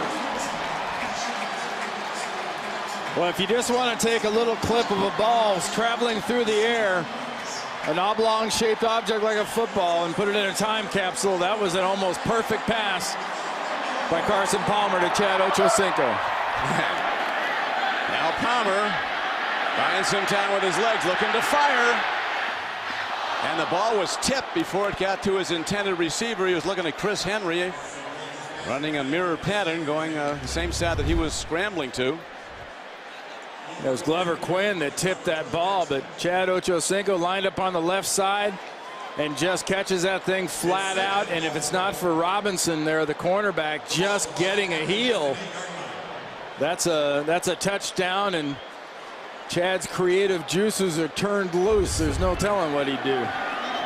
Well, if you just want to take a little clip of a ball traveling through the air, an oblong-shaped object like a football, and put it in a time capsule, that was an almost perfect pass by Carson Palmer to Chad Ochocinco. Now Palmer buying some time with his legs, looking to fire. And the ball was tipped before it got to his intended receiver. He was looking at Chris Henry, running a mirror pattern, going the same side that he was scrambling to. It was Glover Quinn that tipped that ball, but Chad Ochocinco lined up on the left side and just catches that thing flat out. And if it's not for Robinson there, the cornerback, just getting a heel, that's a touchdown, and Chad's creative juices are turned loose. There's no telling what he'd do.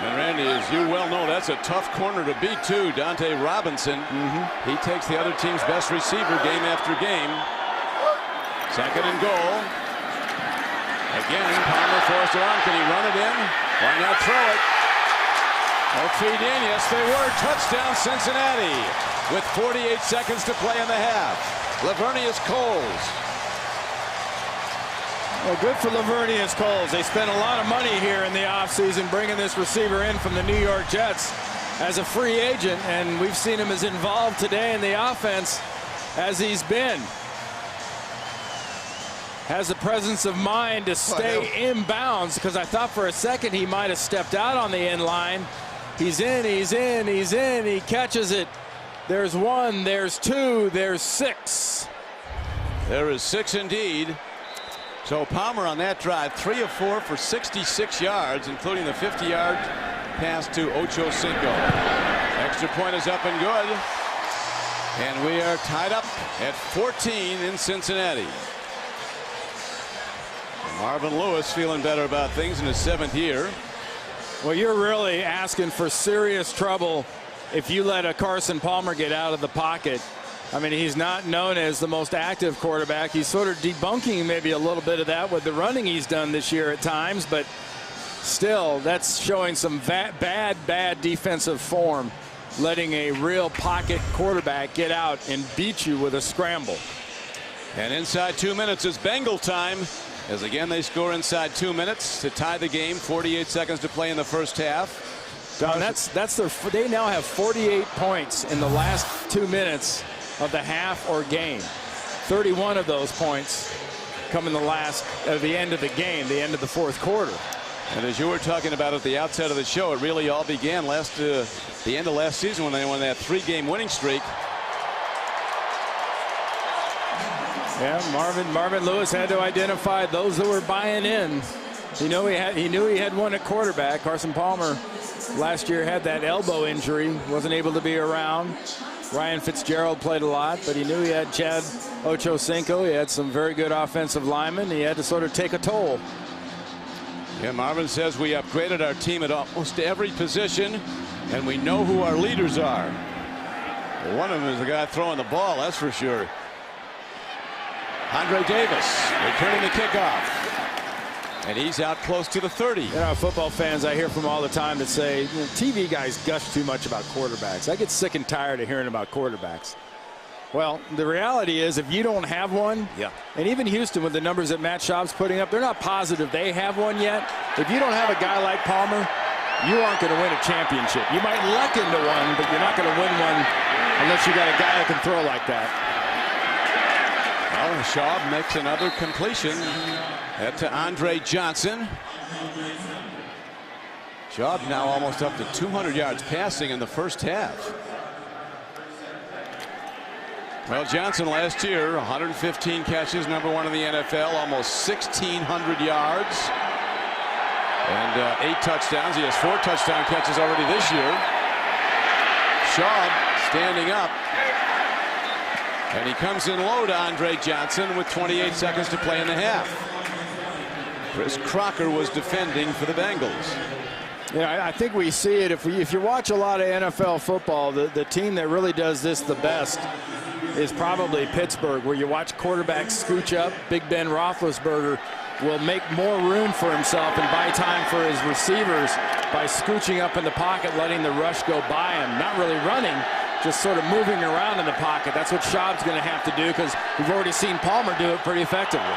And Randy, as you well know, that's a tough corner to beat too. Dante Robinson. He takes the other team's best receiver game after game. Second and goal. Again, Palmer forced it on. Can he run it in? Why not throw it? They'll feed in. Yes, they were. Touchdown, Cincinnati. With 48 seconds to play in the half. Lavernius Coles. Well, good for Lavernius Coles. They spent a lot of money here in the offseason bringing this receiver in from the New York Jets as a free agent, and we've seen him as involved today in the offense as he's been. Has the presence of mind to stay in bounds, because I thought for a second he might have stepped out on the end line. He's in, he's in, he's in, he catches it. There's one, there's two, there's six. There is six indeed. So Palmer on that drive, 3 of 4 for 66 yards, including the 50-yard pass to Ochocinco. Extra point is up and good. And we are tied up at 14 in Cincinnati. Marvin Lewis feeling better about things in his 7th year. Well, you're really asking for serious trouble if you let a Carson Palmer get out of the pocket. I mean, he's not known as the most active quarterback. He's sort of debunking maybe a little bit of that with the running he's done this year at times, but still, that's showing some bad defensive form, letting a real pocket quarterback get out and beat you with a scramble. And inside 2 minutes is Bengal time, as again they score inside 2 minutes to tie the game. 48 seconds to play in the first half. Don, they now have 48 points in the last 2 minutes of the half or game. 31 of those points come in the end of the game, the end of the fourth quarter. And as you were talking about at the outset of the show, it really all began the end of last season when they won that 3-game winning streak. Yeah, Marvin Lewis had to identify those that were buying in. He knew he had one at quarterback. Carson Palmer last year had that elbow injury, wasn't able to be around. Ryan Fitzgerald played a lot, but he knew he had Chad Ochocinco. He had some very good offensive linemen. He had to sort of take a toll. Yeah, Marvin says we upgraded our team at almost every position, and we know who our leaders are. Well, one of them is the guy throwing the ball, that's for sure. Andre Davis returning the kickoff. And he's out close to the 30. You know, football fans I hear from all the time that say, TV guys gush too much about quarterbacks. I get sick and tired of hearing about quarterbacks. Well, the reality is if you don't have one, and even Houston with the numbers that Matt Schaub's putting up, they're not positive they have one yet. If you don't have a guy like Palmer, you aren't going to win a championship. You might luck into one, but you're not going to win one unless you got a guy that can throw like that. Well, Schaub makes another completion. That to Andre Johnson. Schaub now almost up to 200 yards passing in the first half. Well, Johnson last year, 115 catches, #1 in the NFL, almost 1,600 yards. And 8 touchdowns. He has 4 touchdown catches already this year. Schaub standing up. And he comes in low to Andre Johnson with 28 seconds to play in the half. Chris Crocker was defending for the Bengals. Yeah, I think we see it. If you watch a lot of NFL football, the team that really does this the best is probably Pittsburgh, where you watch quarterbacks scooch up. Big Ben Roethlisberger will make more room for himself and buy time for his receivers by scooching up in the pocket, letting the rush go by him. Not really running, just sort of moving around in the pocket. That's what Schaub's going to have to do, because we've already seen Palmer do it pretty effectively.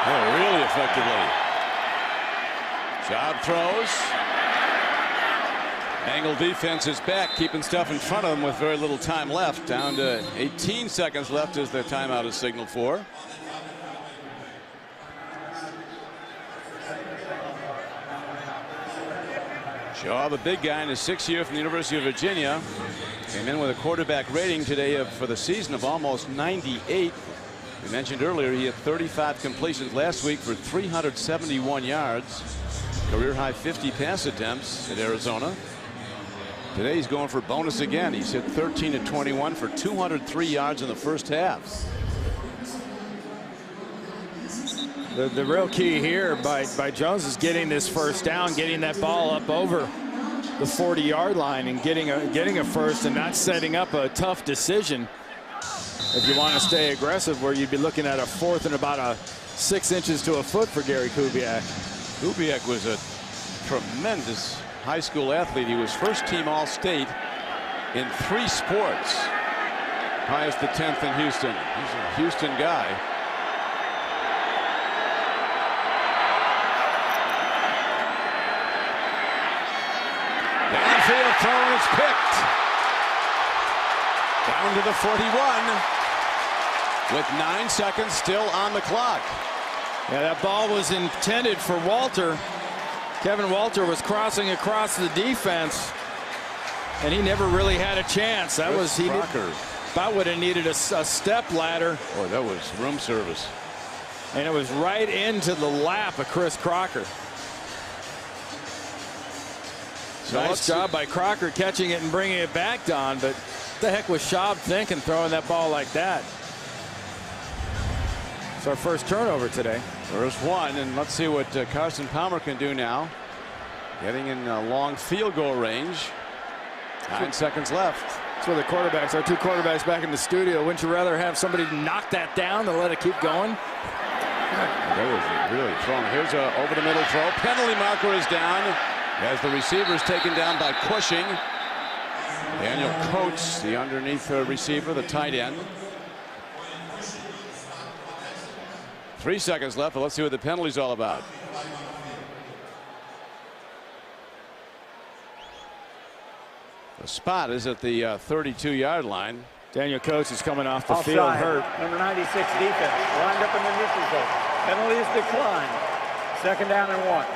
Oh, really effectively. Schaub throws. Bengal defense is back, keeping stuff in front of them with very little time left. Down to 18 seconds left as their timeout is signaled for. Schaub, a big guy in his 6th year from the University of Virginia, came in with a quarterback rating today for the season of almost 98. We mentioned earlier he had 35 completions last week for 371 yards. Career high 50 pass attempts at Arizona. Today he's going for bonus again. He's hit 13 of 21 for 203 yards in the first half. The real key here by Jones is getting this first down, getting that ball up over the 40-yard line and getting a first and not setting up a tough decision if you want to stay aggressive, where you'd be looking at a fourth and about 6 inches to a foot for Gary Kubiak. Kubiak was a tremendous high school athlete. He was first team All-State in 3 sports. Highest the 10th in Houston. He's a Houston guy. Downfield throw, and it's picked. Down to the 41 with 9 seconds still on the clock. Yeah, that ball was intended for Walter. Kevin Walter was crossing across the defense, and he never really had a chance. That was about would have needed a step ladder. Oh, that was room service. And it was right into the lap of Chris Crocker. So nice job by Crocker catching it and bringing it back, Don. But what the heck was Schaub thinking throwing that ball like that? It's our first turnover today. First one, and let's see what Carson Palmer can do now. Getting in long field goal range. 9 seconds left. That's where the quarterbacks, our 2 quarterbacks back in the studio. Wouldn't you rather have somebody knock that down than let it keep going? That was really thrown. Here's a over the middle throw. Penalty marker is down as the receiver is taken down by Cushing. Daniel Coates, the underneath receiver, the tight end. 3 seconds left, but let's see what the penalty's all about. The spot is at the 32-yard line. Daniel Coates is coming off the Offside. field hurt. Number 96 defense lined up in the neutral zone. Penalty is declined. 2nd down and 1.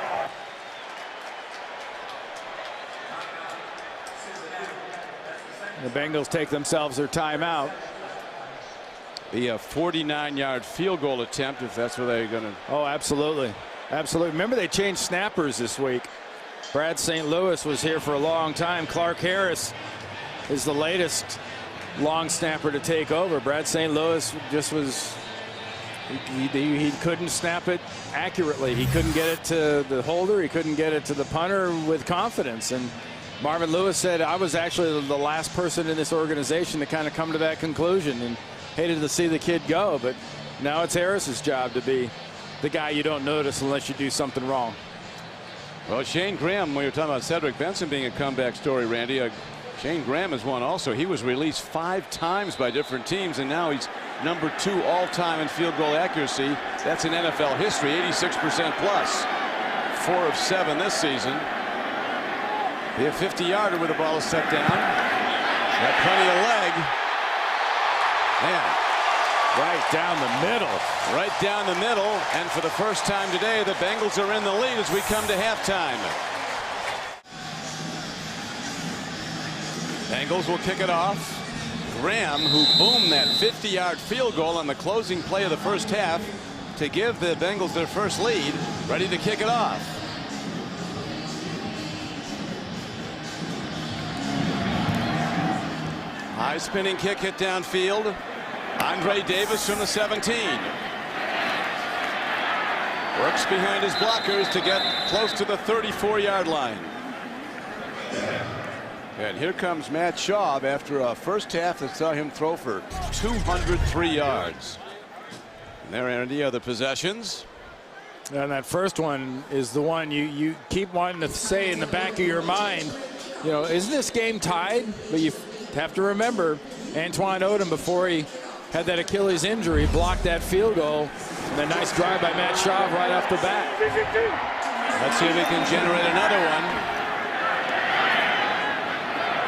The Bengals take themselves their timeout. The 49-yard field goal attempt, if that's where they're going to. Oh, absolutely. Absolutely. Remember, they changed snappers this week. Brad St. Louis was here for a long time. Clark Harris is the latest long snapper to take over. Brad St. Louis just was. He couldn't snap it accurately. He couldn't get it to the holder. He couldn't get it to the punter with confidence. And Marvin Lewis said, I was actually the last person in this organization to kind of come to that conclusion, and hated to see the kid go. But now it's Harris's job to be the guy you don't notice unless you do something wrong. Well, Shane Graham, we were talking about Cedric Benson being a comeback story, Randy. Shane Graham is one also. He was released 5 times by different teams, and now he's number 2 all-time in field goal accuracy. That's in NFL history, 86% plus. 4 of 7 this season. Be a 50-yarder with the ball is set down. Got plenty of leg. Man. Right down the middle. Right down the middle. And for the first time today, the Bengals are in the lead as we come to halftime. Bengals will kick it off. Graham, who boomed that 50-yard field goal on the closing play of the first half to give the Bengals their first lead, ready to kick it off. High spinning kick hit downfield. Andre Davis from the 17. Works behind his blockers to get close to the 34-yard line. And here comes Matt Schaub after a first half that saw him throw for 203 yards. And there are the other possessions. And that first one is the one you keep wanting to say in the back of your mind, you know, isn't this game tied? But you have to remember, Antoine Odom, before he had that Achilles injury, blocked that field goal. And a nice drive by Matt Schaub right off the bat. Let's see if he can generate another one.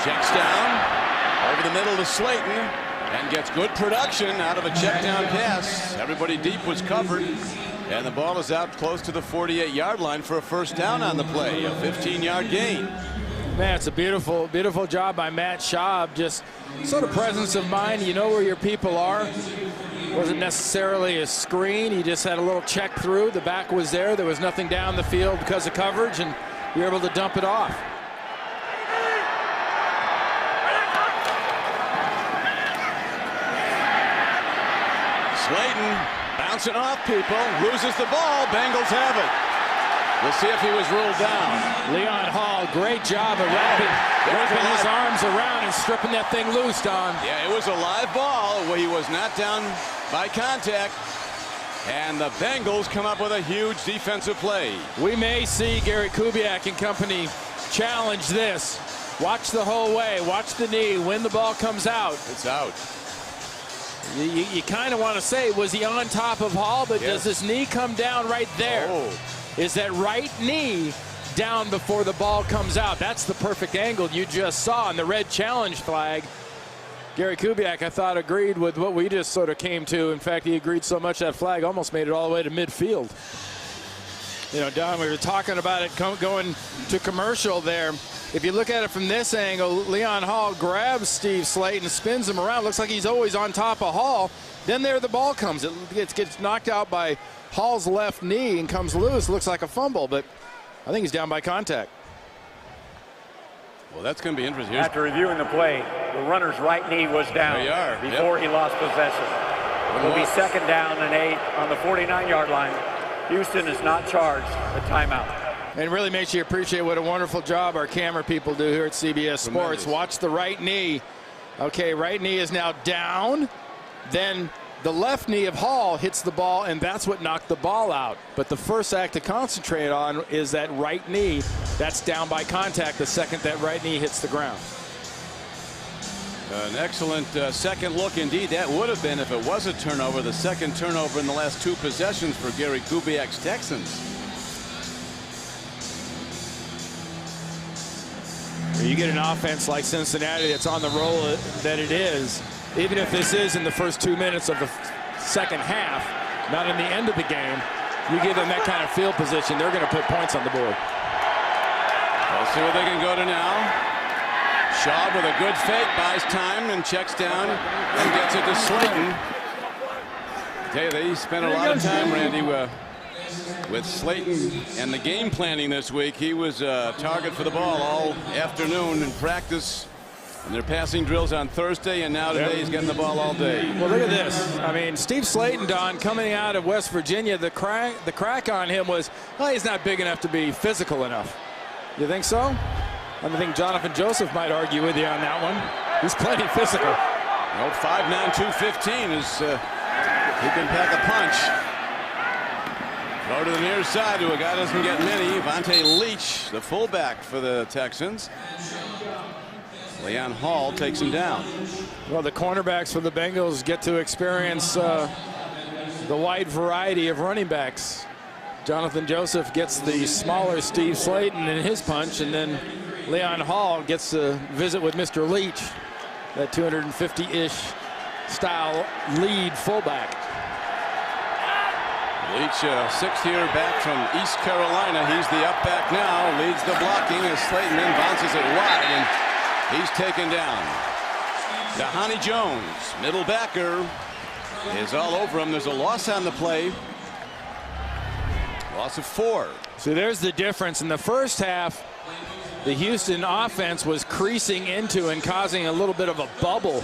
Checks down over the middle to Slayton and gets good production out of a check down pass. Everybody deep was covered, and the ball is out close to the 48-yard line for a first down on the play, a 15-yard gain. Man, it's a beautiful, beautiful job by Matt Schaub. Just sort of presence of mind. You know where your people are. Wasn't necessarily a screen. He just had a little check through. The back was there. There was nothing down the field because of coverage, and you were able to dump it off. Slayton bouncing off people, loses the ball. Bengals have it. We'll see if he was ruled down. Leon Hall, great job of wrapping his arms around and stripping that thing loose, Don. Yeah, it was a live ball where he was not down by contact. And the Bengals come up with a huge defensive play. We may see Gary Kubiak and company challenge this. Watch the whole way. Watch the knee. When the ball comes out. It's out. You kind of want to say, was he on top of Hall? But Yes. does his knee come down right there? Oh. Is that right knee down before the ball comes out? That's the perfect angle you just saw on the red challenge flag. Gary Kubiak, I thought, agreed with what we just sort of came to. In fact, he agreed so much that flag almost made it all the way to midfield. You know, Don, we were talking about it going to commercial there. If you look at it from this angle, Leon Hall grabs Steve Slayton, spins him around. Looks like he's always on top of Hall. Then there the ball comes. It gets knocked out by Hall's left knee and comes loose. Looks like a fumble, but I think he's down by contact. Well, that's going to be interesting. After reviewing the play, the runner's right knee was down There you are. before he lost possession. It'll be 2nd down and 8 on the 49-yard line. Houston is not charged a timeout. And really makes you appreciate what a wonderful job our camera people do here at CBS Sports. Tremendous. Watch the right knee. Okay, right knee is now down. Then the left knee of Hall hits the ball, and that's what knocked the ball out. But the first act to concentrate on is that right knee. That's down by contact the second that right knee hits the ground. An excellent second look indeed. That would have been, if it was a turnover, the second turnover in the last 2 possessions for Gary Kubiak's Texans. You get an offense like Cincinnati that's on the roll that it is, even if this is in the first 2 minutes of the second half, not in the end of the game, you give them that kind of field position, they're going to put points on the board. We'll see what they can go to now. Shaw with a good fake, buys time and checks down and gets it to Slayton. I tell you, they spent a lot of time, Randy, with Slayton and the game planning this week. He was a target for the ball all afternoon in practice and their passing drills on Thursday, and now today he's getting the ball all day. Well, look at this. I mean, Steve Slayton, Don, coming out of West Virginia, the crack on him was, well, he's not big enough to be physical enough. You think so? I think Jonathan Joseph might argue with you on that one. He's plenty physical. Well, 5'9", 215 is he can pack a punch. Throw to the near side to a guy doesn't get many. Vontae Leach, the fullback for the Texans. Leon Hall takes him down. Well, the cornerbacks for the Bengals get to experience the wide variety of running backs. Jonathan Joseph gets the smaller Steve Slayton in his punch, and then Leon Hall gets to visit with Mr. Leach, that 250-ish style lead fullback. Leach, 6th-year back from East Carolina. He's the up back now, leads the blocking as Slayton then bounces it wide, and he's taken down. Dhani Jones, middle backer, is all over him. There's a loss on the play. Loss of 4. So there's the difference. In the first half, the Houston offense was creasing into and causing a little bit of a bubble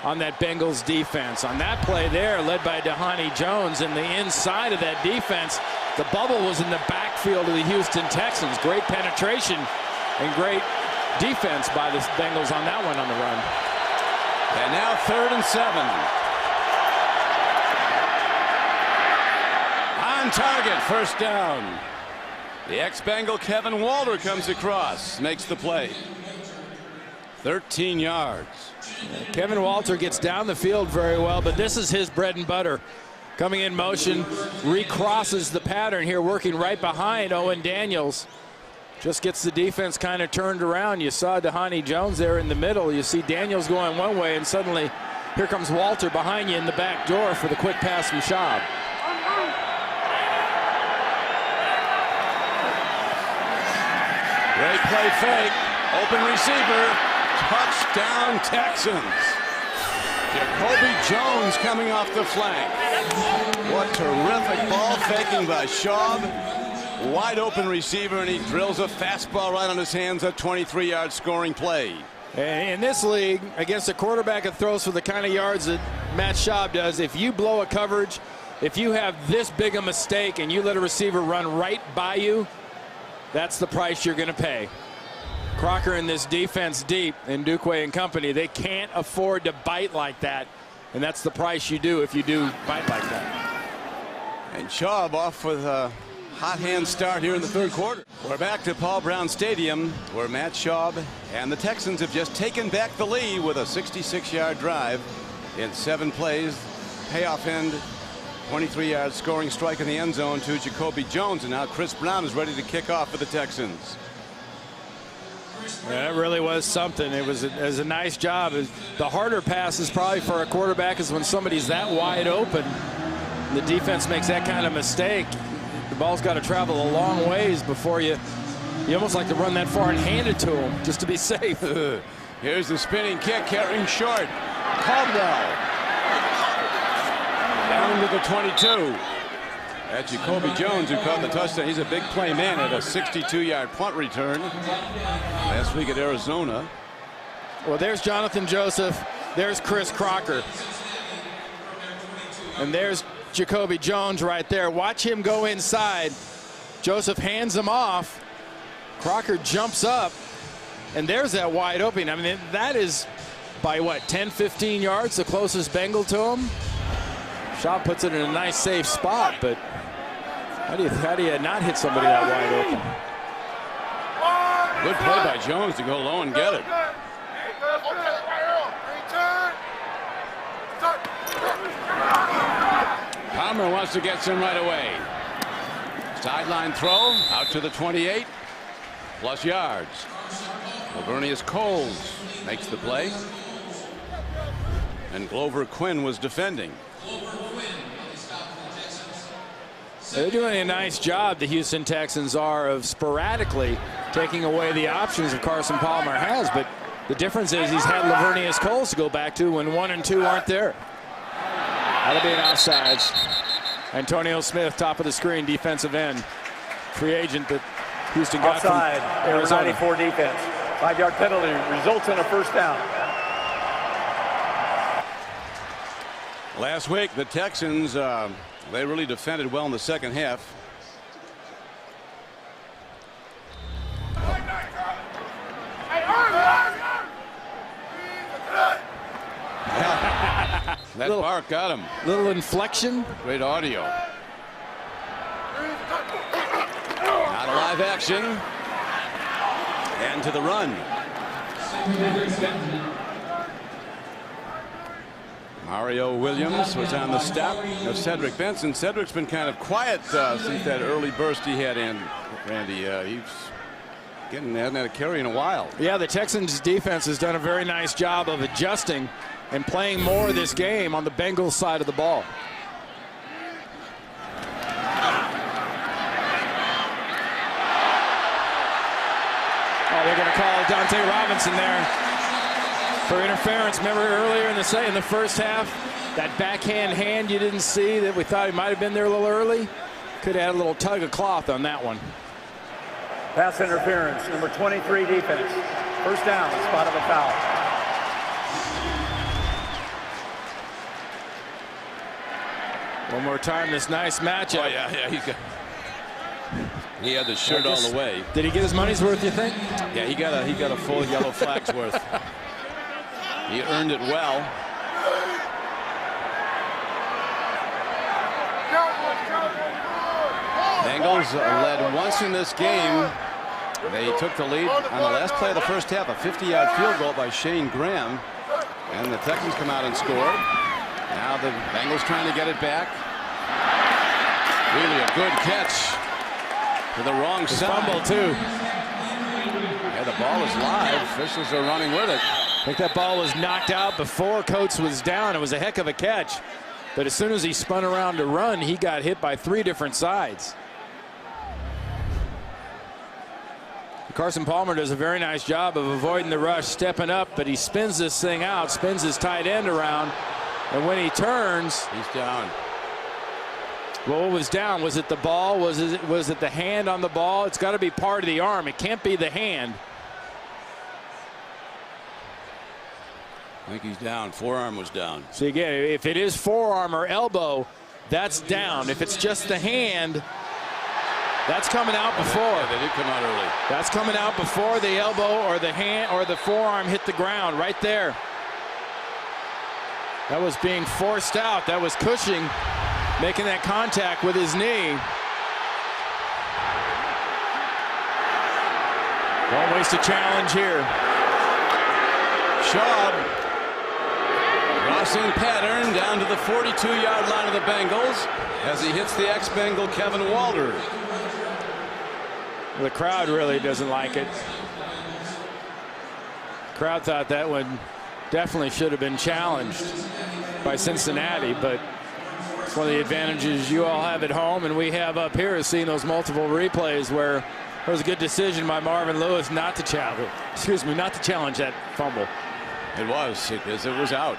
on that Bengals defense. On that play there, led by Dhani Jones, in the inside of that defense, the bubble was in the backfield of the Houston Texans. Great penetration and great defense by the Bengals on that one on the run. And now 3rd and 7. On target, first down. The ex-Bengal Kevin Walter comes across, makes the play. 13 yards. Kevin Walter gets down the field very well, but this is his bread and butter. Coming in motion, recrosses the pattern here, working right behind Owen Daniels. Just gets the defense kind of turned around. You saw Dhani Jones there in the middle. You see Daniels going one way, and suddenly here comes Walter behind you in the back door for the quick pass from Schaub. Great play fake. Open receiver. Touchdown Texans. Jacoby Jones coming off the flank. What terrific ball faking by Schaub. Wide open receiver, and he drills a fastball right on his hands. A 23-yard scoring play. And in this league, against a quarterback that throws for the kind of yards that Matt Schaub does, if you blow a coverage, if you have this big a mistake and you let a receiver run right by you, that's the price you're going to pay. Crocker in this defense deep, and Dukwe and company, they can't afford to bite like that, and that's the price you do if you do bite like that. And Schaub off with a hot hand start here in the third quarter. We're back to Paul Brown Stadium, where Matt Schaub and the Texans have just taken back the lead with a 66-yard drive in 7 plays. Payoff end, 23-yard scoring strike in the end zone to Jacoby Jones, and now Chris Brown is ready to kick off for the Texans. Yeah, it really was something. It was a nice job. The harder passes probably for a quarterback is when somebody's that wide open. The defense makes that kind of mistake. The ball's got to travel a long ways before you almost like to run that far and hand it to him just to be safe. Here's the spinning kick, carrying short. Caldwell down to the 22. That's Jacoby Jones, who caught the touchdown. He's a big play man at a 62-yard punt return last week at Arizona. Well, there's Jonathan Joseph. There's Chris Crocker. And there's Jacoby Jones right there. Watch him go inside. Joseph hands him off. Crocker jumps up. And there's that wide opening. I mean, that is by what, 10, 15 yards, the closest Bengal to him. Schaub puts it in a nice, safe spot, but how do you not hit somebody that wide open? Good play by Jones to go low and get it. Palmer wants to get some right away. Sideline throw out to the 28, plus yards. Lavernius Coles makes the play, and Glover Quinn was defending. They're doing a nice job, the Houston Texans are, of sporadically taking away the options that Carson Palmer has, but the difference is he's had Lavernius Coles to go back to when 1 and 2 aren't there. That'll be an offsides. Antonio Smith, top of the screen, defensive end. Free agent that Houston got offside, from Arizona. 94 defense. 5-yard penalty results in a first down. Last week, the Texans, they really defended well in the second half. That bark got him. Little inflection. Great audio. Out of live action. And to the run. Mario Williams was on the stop of Cedric Benson. Cedric's been kind of quiet since that early burst he had in, Randy. Hasn't had a carry in a while. Yeah, the Texans defense has done a very nice job of adjusting and playing more of this game on the Bengals side of the ball. Oh, they're going to call Dante Robinson there for interference. Remember earlier in the first half, that backhand hand you didn't see that we thought he might have been there a little early? Could have had a little tug of cloth on that one. Pass interference, number 23 defense. First down, spot of a foul. One more time, this nice matchup. Oh, yeah, he had the shirt all the way. Did he get his money's worth, you think? Yeah, he got a full yellow flag's worth. He earned it well. Bengals led once in this game. They took the lead on the last play of the first half, a 50-yard field goal by Shane Graham. And the Texans come out and score. Now the Bengals trying to get it back. Really a good catch to the wrong side. Fumble, too. Yeah, the ball is live. Officials are running with it. I think that ball was knocked out before Coates was down. It was a heck of a catch. But as soon as he spun around to run, he got hit by 3 different sides. Carson Palmer does a very nice job of avoiding the rush, stepping up, but he spins this thing out, spins his tight end around, And when he turns, he's down. Well, what was down? Was it the ball? Was it the hand on the ball? It's got to be part of the arm. It can't be the hand. I think he's down. Forearm was down. So again, if it is forearm or elbow, that's down. If it's just the hand, that's coming out before. Yeah, they did come out early. That's coming out before the elbow or the hand or the forearm hit the ground right there. That was being forced out. That was Cushing making that contact with his knee. Won't waste a challenge here. Schaub crossing pattern down to the 42-yard line of the Bengals as he hits the ex-Bengal Kevin Walters. The crowd really doesn't like it. The crowd thought that one definitely should have been challenged by Cincinnati, but it's one of the advantages you all have at home and we have up here is seeing those multiple replays where it was a good decision by Marvin Lewis not to challenge. Not to challenge that fumble. It was, because it was out.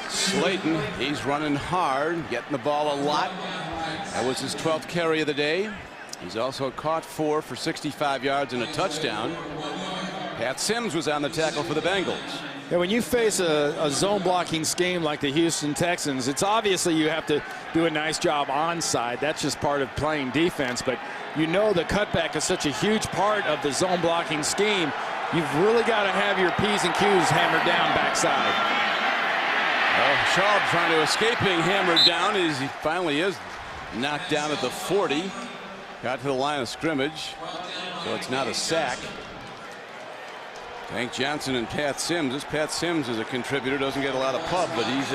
Slayton, he's running hard, getting the ball a lot. That was his 12th carry of the day. He's also caught 4 for 65 yards and a touchdown. Pat Sims was on the tackle for the Bengals. Yeah, when you face a zone blocking scheme like the Houston Texans, it's obviously you have to do a nice job onside. That's just part of playing defense. But you know the cutback is such a huge part of the zone blocking scheme. You've really got to have your P's and Q's hammered down backside. Well, Schaub trying to escape being hammered down as he finally is knocked down at the 40. Got to the line of scrimmage, so it's not a sack. Hank Johnson and Pat Sims. This Pat Sims is a contributor, doesn't get a lot of pub, but he's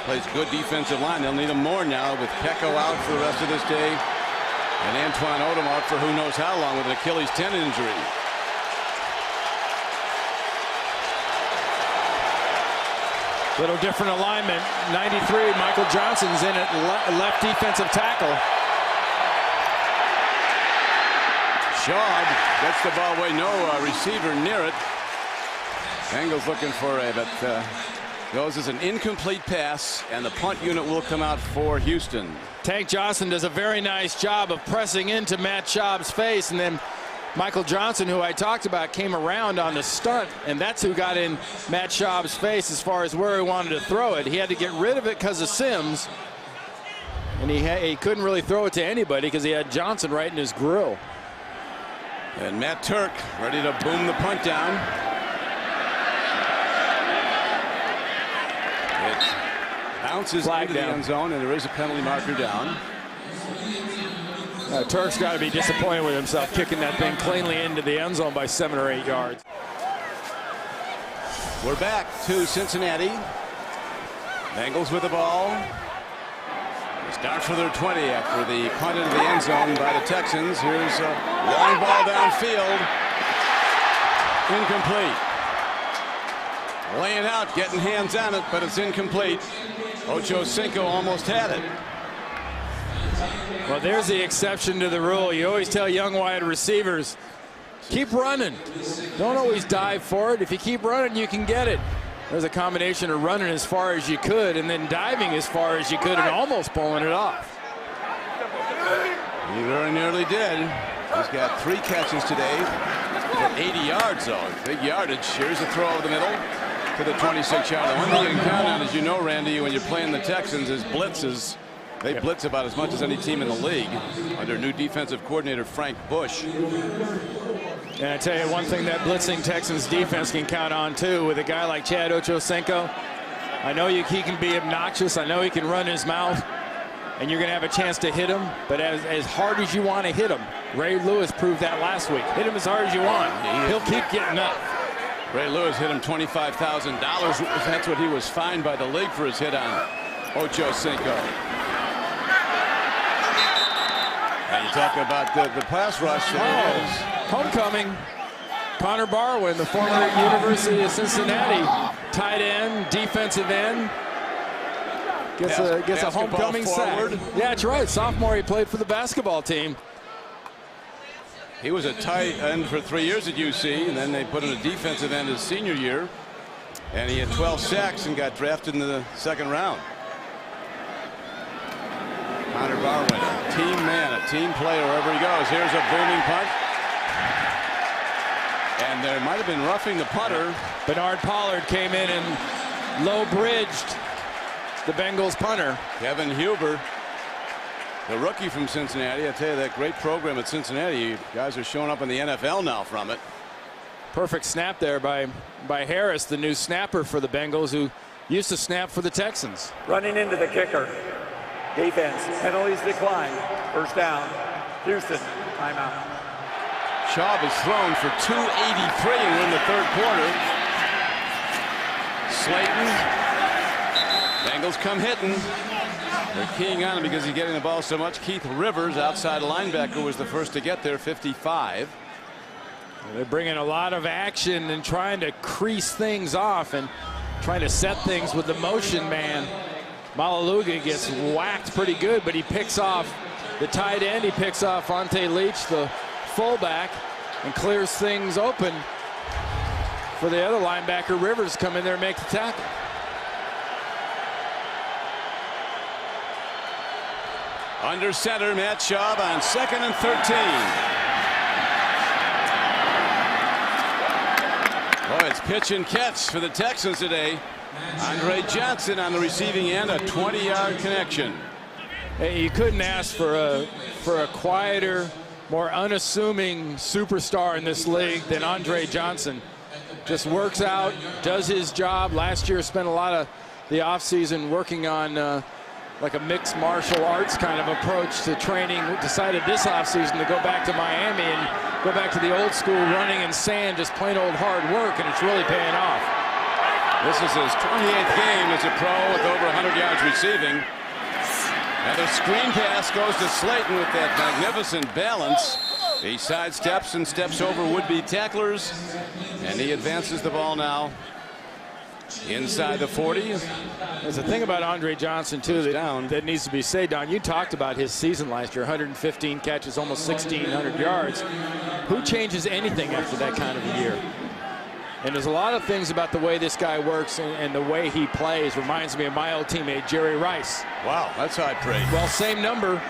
plays good defensive line. They'll need him more now with Pecco out for the rest of this day and Antoine Odom out for who knows how long with an Achilles tendon injury. Little different alignment. 93, Michael Johnson's in at left defensive tackle. Schaub gets the ball away, no receiver near it. Bengals looking for it, but goes as an incomplete pass, and the punt unit will come out for Houston. Tank Johnson does a very nice job of pressing into Matt Schaub's face, and then Michael Johnson, who I talked about, came around on the stunt, and that's who got in Matt Schaub's face as far as where he wanted to throw it. He had to get rid of it because of Sims, and he couldn't really throw it to anybody because he had Johnson right in his grill. And Matt Turk ready to boom the punt down. It bounces into the end zone, and there is a penalty marker down. Turk's got to be disappointed with himself kicking that thing cleanly into the end zone by 7 or 8 yards. We're back to Cincinnati. Bengals with the ball. They start for their 20 after the punt into the end zone by the Texans. Here's a long ball downfield. Incomplete. Laying out, getting hands on it, but it's incomplete. Ocho Cinco almost had it. Well, there's the exception to the rule. You always tell young wide receivers, keep running. Don't always dive for it. If you keep running, you can get it. There's a combination of running as far as you could and then diving as far as you could and almost pulling it off. He very nearly did. He's got 3 catches today for 80 yards, though. Big yardage. Here's a throw over the middle to the 26-yard line. One thing you can count on, as you know, Randy, when you're playing the Texans, is blitzes. They blitz about as much as any team in the league under new defensive coordinator Frank Bush. And I tell you one thing that blitzing Texans defense can count on too with a guy like Chad Ochocinco. I know he can be obnoxious. I know he can run his mouth. And you're going to have a chance to hit him. But as hard as you want to hit him, Ray Lewis proved that last week. Hit him as hard as you want. He'll keep getting up. Ray Lewis hit him $25,000. That's what he was fined by the league for his hit on Ochocinco. And you talk about the pass rush. Homecoming. Connor Barwin, the former University of Cincinnati tight end, defensive end. Gets a homecoming sack. Yeah, that's right. Sophomore, he played for the basketball team. He was a tight end for 3 years at UC, and then they put him a defensive end his senior year, and he had 12 sacks and got drafted in the 2nd round. Connor Barwin, a team man, a team player wherever he goes. Here's a booming punt. And there might have been roughing the punter. Bernard Pollard came in and low bridged the Bengals punter. Kevin Huber, the rookie from Cincinnati. I tell you, that great program at Cincinnati. Guys are showing up in the NFL now from it. Perfect snap there by Harris, the new snapper for the Bengals, who used to snap for the Texans. Running into the kicker. Defense. Penalties decline. First down. Houston. Timeout. Schaub is thrown for 283 in the 3rd quarter. Slayton. Bengals come hitting. They're keying on him because he's getting the ball so much. Keith Rivers, outside linebacker, was the first to get there, 55. They're bringing a lot of action and trying to crease things off and trying to set things with the motion man. Malaluga gets whacked pretty good, but he picks off the tight end. He picks off Ante Leach, the fullback, and clears things open for the other linebacker. Rivers come in there and make the tackle. Under center, Matt Schaub on 2nd and 13. Oh, it's pitch and catch for the Texans today. Andre Johnson on the receiving end, a 20-yard connection. Hey, you couldn't ask for a quieter, more unassuming superstar in this league than Andre Johnson. Just works out, does his job. Last year spent a lot of the offseason working on like a mixed martial arts kind of approach to training. Decided this offseason to go back to Miami and go back to the old school running in sand, just plain old hard work, and it's really paying off. This is his 28th game as a pro with over 100 yards receiving. And the screen pass goes to Slayton with that magnificent balance. He sidesteps and steps over would-be tacklers, and he advances the ball now inside the 40. There's a thing about Andre Johnson, too, that needs to be said, Don. You talked about his season last year, 115 catches, almost 1,600 yards. Who changes anything after that kind of a year? And there's a lot of things about the way this guy works and the way he plays. Reminds me of my old teammate, Jerry Rice. Wow, that's high praise. Well, same number.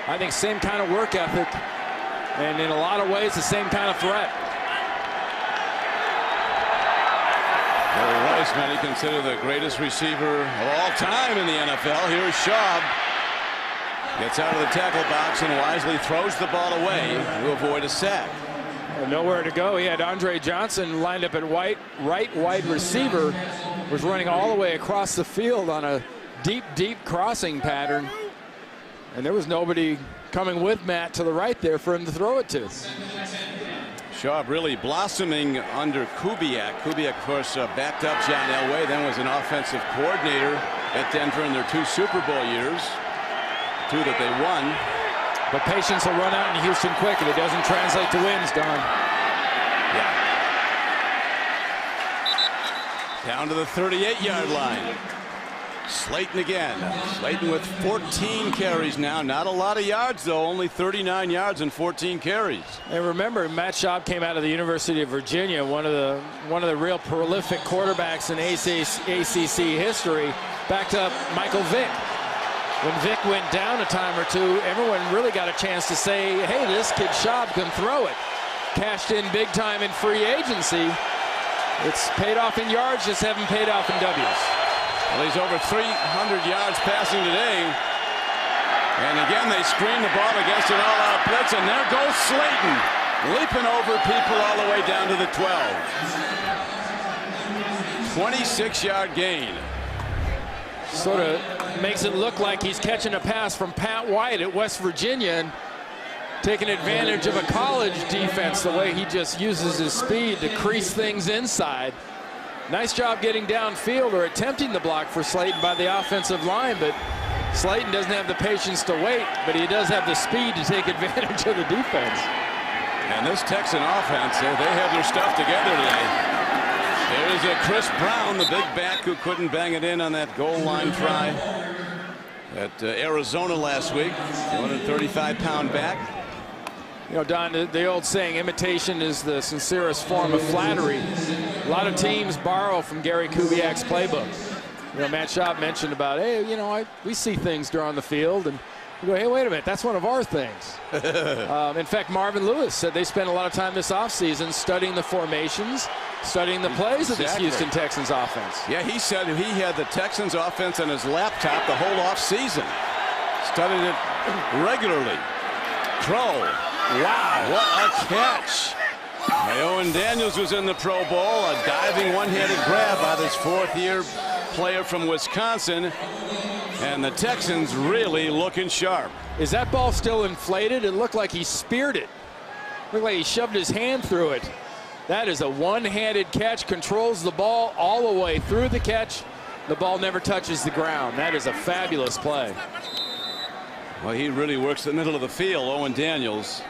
I think same kind of work ethic. And in a lot of ways, the same kind of threat. Jerry Rice, many consider the greatest receiver of all time in the NFL. Here's Schaub. Gets out of the tackle box and wisely throws the ball away to avoid a sack. Nowhere to go. He had Andre Johnson lined up at right wide receiver, was running all the way across the field on a deep crossing pattern, and there was nobody coming with Matt to the right there for him to throw it to. Schaub really blossoming under Kubiak. Kubiak, of course, backed up John Elway, then was an offensive coordinator at Denver in their 2 Super Bowl years, 2 that they won. But patience will run out in Houston quick if it doesn't translate to wins, Don. Yeah. Down to the 38-yard line. Slayton again. Slayton with 14 carries now. Not a lot of yards, though. Only 39 yards and 14 carries. And remember, Matt Schaub came out of the University of Virginia, one of the real prolific quarterbacks in ACC history. Backed up Michael Vick. When Vick went down a time or two, everyone really got a chance to say, hey, this kid Schaub can throw it. Cashed in big time in free agency. It's paid off in yards, just haven't paid off in W's. Well, he's over 300 yards passing today. And again, they screen the ball against an all-out blitz, and there goes Slayton, leaping over people all the way down to the 12. 26-yard gain. Sort of makes it look like he's catching a pass from Pat White at West Virginia and taking advantage of a college defense, the way he just uses his speed to crease things inside. Nice job getting downfield or attempting the block for Slayton by the offensive line, but Slayton doesn't have the patience to wait, but he does have the speed to take advantage of the defense. And this Texan offense, they have their stuff together today. There's a Chris Brown, the big back who couldn't bang it in on that goal line try at Arizona last week. 235-pound back. You know, Don, the old saying, imitation is the sincerest form of flattery. A lot of teams borrow from Gary Kubiak's playbook. You know, Matt Schaub mentioned about, hey, you know, we see things during the field, and we go, hey, wait a minute, that's one of our things. In fact, Marvin Lewis said they spent a lot of time this offseason studying the formations, studying the plays of this Houston Texans offense. Yeah, he said he had the Texans offense on his laptop the whole offseason. Studied it regularly. Throw. Wow, what a catch. Owen Daniels was in the Pro Bowl. A diving one-handed grab by this fourth-year player from Wisconsin. And the Texans really looking sharp. Is that ball still inflated? It looked like he speared it. Looked like he shoved his hand through it. That is a one-handed catch. Controls the ball all the way through the catch. The ball never touches the ground. That is a fabulous play. Well, he really works the middle of the field, Owen Daniels.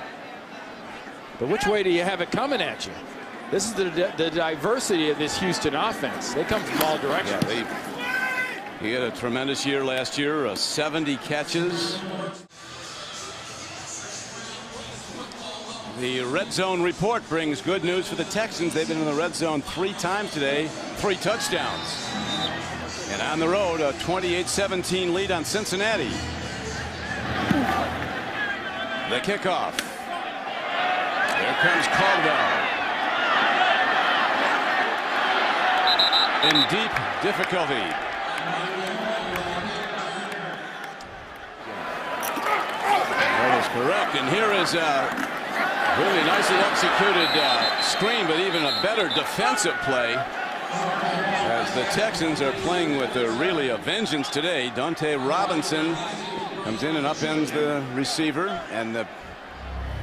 But which way do you have it coming at you? This is the diversity of this Houston offense. They come from all directions. Yeah, he had a tremendous year last year, 70 catches. The red zone report brings good news for the Texans. They've been in the red zone 3 times today, 3 touchdowns. And on the road, a 28-17 lead on Cincinnati. The kickoff. Here comes Caldwell. In deep difficulty. That is correct. And here is a really nicely executed screen, but even a better defensive play. As the Texans are playing with really a vengeance today. Dante Robinson comes in and upends the receiver, and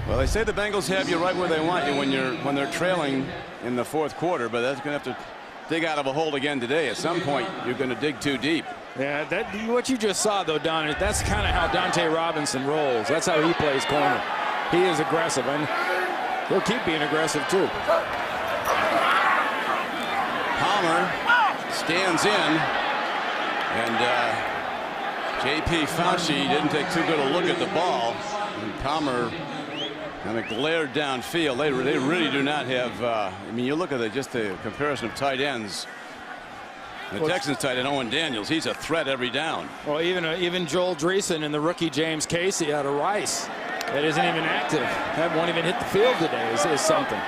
well, they say the Bengals have you right where they want you when they're trailing in the fourth quarter, but that's going to have to dig out of a hole again today. At some point, you're going to dig too deep. Yeah, what you just saw, though, Don, that's kind of how Dante Robinson rolls. That's how he plays corner. He is aggressive, and he'll keep being aggressive too. Palmer stands in, and J.P. Fauci didn't take too good a look at the ball. And Palmer kind of glared downfield. They really do not have. I mean, you look at just the comparison of tight ends. The Texans tight end Owen Daniels, he's a threat every down. Well, even Joel Dreesen and the rookie James Casey out of Rice, that isn't even active. That won't even hit the field today is something.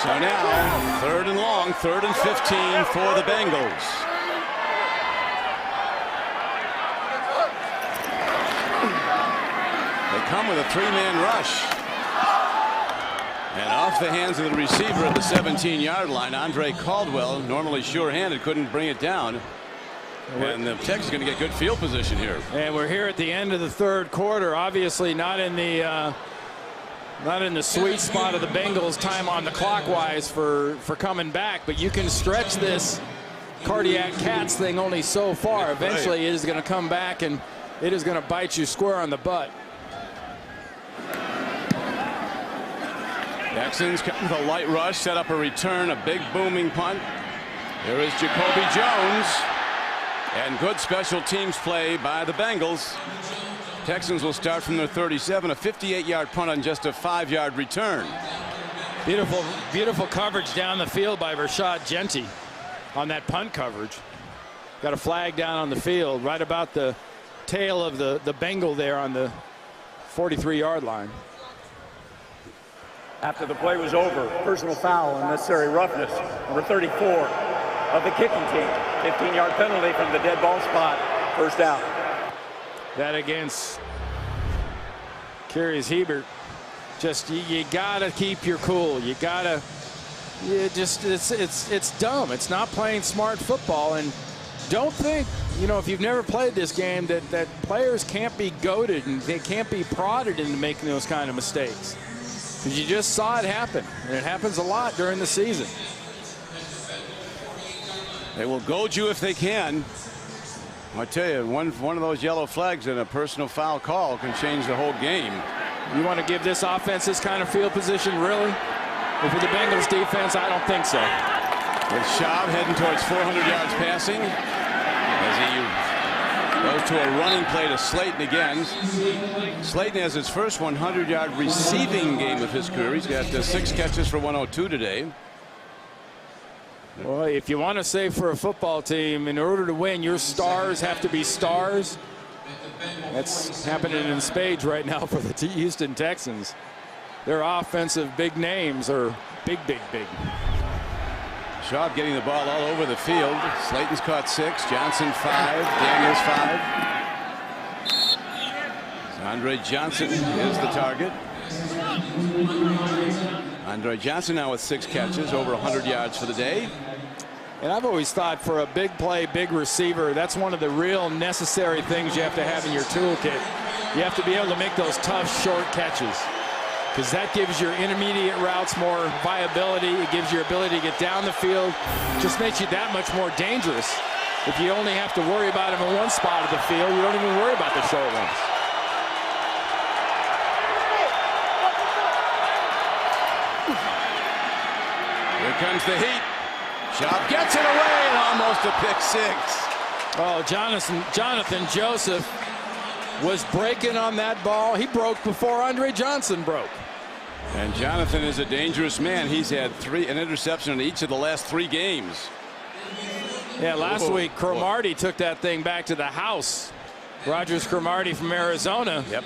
So now 3rd and long, 3rd and 15 for the Bengals. They come with a 3-man rush. And off the hands of the receiver at the 17-yard line, Andre Caldwell, normally sure-handed, couldn't bring it down. And the Texans going to get good field position here. And we're here at the end of the 3rd quarter. Obviously not in the sweet spot of the Bengals time on the clock wise for coming back, but you can stretch this cardiac cats thing only so far. Eventually it is going to come back and it is going to bite you square on the butt. Texans come with a light rush, set up a return, a big booming punt. There is Jacoby Jones, and good special teams play by the Bengals. Texans will start from their 37, a 58-yard punt on just a 5-yard return. Beautiful coverage down the field by Rashad Genty on that punt coverage. Got a flag down on the field right about the tail of the Bengal there on the 43-yard line. After the play was over, personal foul and necessary roughness. Number 34 of the kicking team. 15-yard penalty from the dead ball spot. First down. That against Curious Hebert. Just you gotta keep your cool. You gotta. It's dumb. It's not playing smart football. And don't think, if you've never played this game, that players can't be goaded and they can't be prodded into making those kind of mistakes. Because you just saw it happen, and it happens a lot during the season. They will goad you if they can. I tell you, one of those yellow flags and a personal foul call can change the whole game. You want to give this offense this kind of field position, really? If for the Bengals defense, I don't think so. With Schaub heading towards 400 yards passing as he Goes to a running play to Slayton again. Slayton has his first 100-yard receiving game of his career. He's got 6 catches for 102 today. Well, if you want to say for a football team, in order to win, your stars have to be stars. That's happening in spades right now for the Houston Texans. Their offensive big names are big. Schaub getting the ball all over the field. Slayton's caught 6, Johnson 5, Daniels 5. So Andre Johnson is the target. Andre Johnson now with 6 catches, over 100 yards for the day. And I've always thought for a big play, big receiver, that's one of the real necessary things you have to have in your toolkit. You have to be able to make those tough, short catches, because that gives your intermediate routes more viability. It gives your ability to get down the field. It just makes you that much more dangerous. If you only have to worry about him in one spot of the field, you don't even worry about the short ones. Here comes the heat. Schaub gets it away and almost a pick 6. Oh, Jonathan Joseph was breaking on that ball. He broke before Andre Johnson broke. And Jonathan is a dangerous man. He's had an interception in each of the last 3 games. Yeah, last week Cromartie took that thing back to the house. Rogers Cromartie from Arizona. Yep.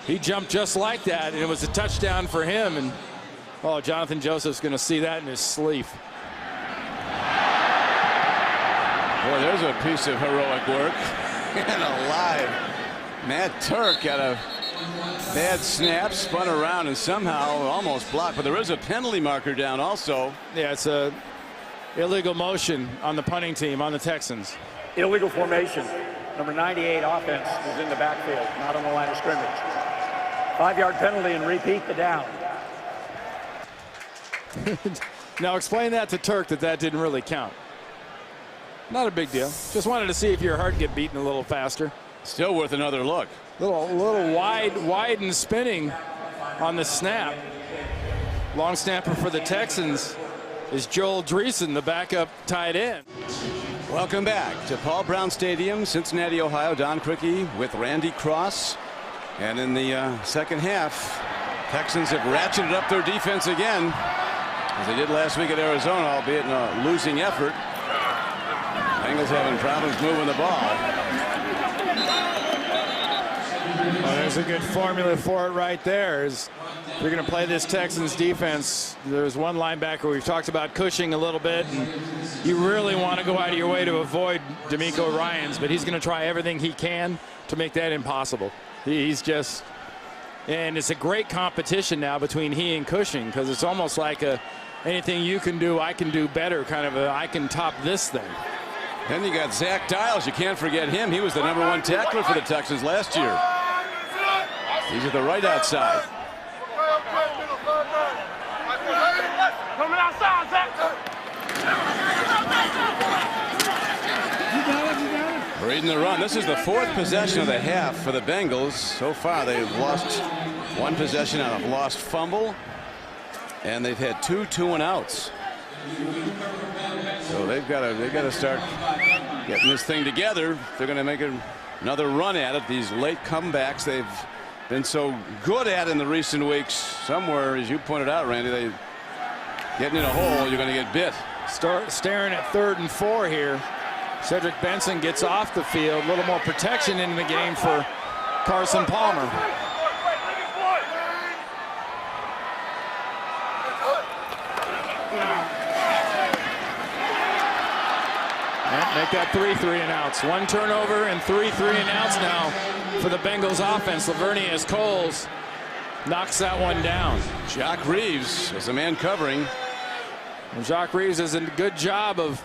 He jumped just like that, and it was a touchdown for him. And oh, Jonathan Joseph's going to see that in his sleep. Boy, there's a piece of heroic work. And alive. Matt Turk got a bad snap, spun around, and somehow almost blocked. But there is a penalty marker down also. Yeah, it's a illegal motion on the punting team, on the Texans. Illegal formation. Number 98 offense is in the backfield, not on the line of scrimmage. 5-yard penalty and repeat the down. Now explain that to Turk that didn't really count. Not a big deal. Just wanted to see if your heart get beaten a little faster. Still worth another look. Little wide and spinning on the snap. Long snapper for the Texans is Joel Dreesen, the backup tight end. Welcome back to Paul Brown Stadium, Cincinnati, Ohio. Don Criqui with Randy Cross. And in the second half, Texans have ratcheted up their defense again, as they did last week at Arizona, albeit in a losing effort. Bengals having problems moving the ball. Well, there's a good formula for it right there. If you're going to play this Texans defense, there's one linebacker we've talked about, Cushing a little bit, and you really want to go out of your way to avoid D'Amico Ryans, but he's going to try everything he can to make that impossible. He's just, and it's a great competition now between he and Cushing, because it's almost like anything you can do, I can do better, kind of I can top this thing. Then you got Zach Dials. You can't forget him. He was the #1 tackler for the Texans last year. He's at the right outside. Coming outside, Zach. Reading the run. This is the 4th possession of the half for the Bengals. So far, they've lost 1 possession on a lost fumble, and they've had 2 2-and-outs. So they've got to start getting this thing together. They're going to make another run at it. These late comebacks they've been so good at in the recent weeks. Somewhere, as you pointed out, Randy, they getting in a hole, you're going to get bit. Staring at 3rd and 4 here. Cedric Benson gets off the field. A little more protection in the game for Carson Palmer. Make that 3 3-and-outs. 1 turnover and 3 3-and-outs now for the Bengals offense. Lavernius Coles knocks that one down. Jock Reeves is the man covering. And Jock Reeves does a good job of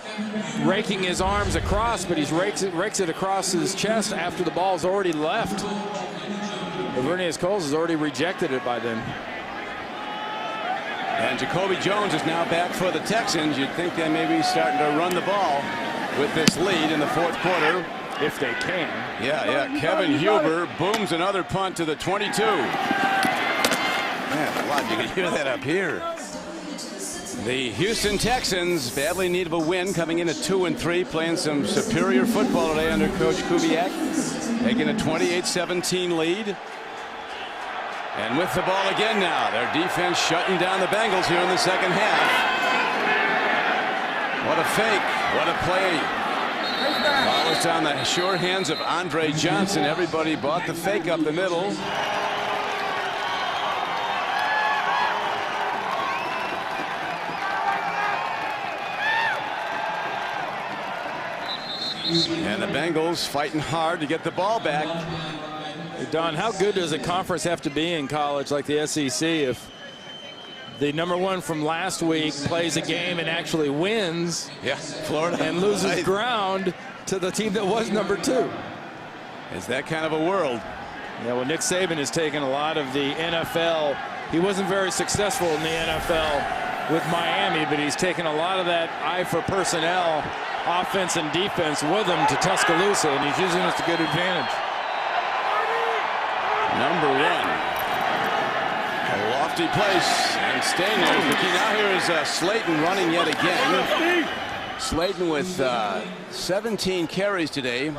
raking his arms across, but he rakes it across his chest after the ball's already left. Lavernius Coles has already rejected it by then. And Jacoby Jones is now back for the Texans. You'd think they may be starting to run the ball with this lead in the 4th quarter. If they can. Yeah. Kevin Huber booms another punt to the 22. Man, a lot. You can hear that up here. The Houston Texans badly in need of a win, coming in at 2-3, playing some superior football today under Coach Kubiak, taking a 28-17 lead. And with the ball again now, their defense shutting down the Bengals here in the second half. What a fake, what a play. Ball was down the sure hands of Andre Johnson. Everybody bought the fake up the middle. And the Bengals fighting hard to get the ball back. Hey, Don, how good does a conference have to be in college like the SEC if the #1 from last week plays a game and actually wins? Yeah, Florida. And loses ground to the team that was #2. It's that kind of a world. Yeah, well, Nick Saban has taken a lot of the NFL. He wasn't very successful in the NFL with Miami, but he's taken a lot of that eye for personnel, offense and defense with him to Tuscaloosa, and he's using it to good advantage. #1. A lofty place, and staying there. Now here is Slayton running yet again. Slayton with 17 carries today.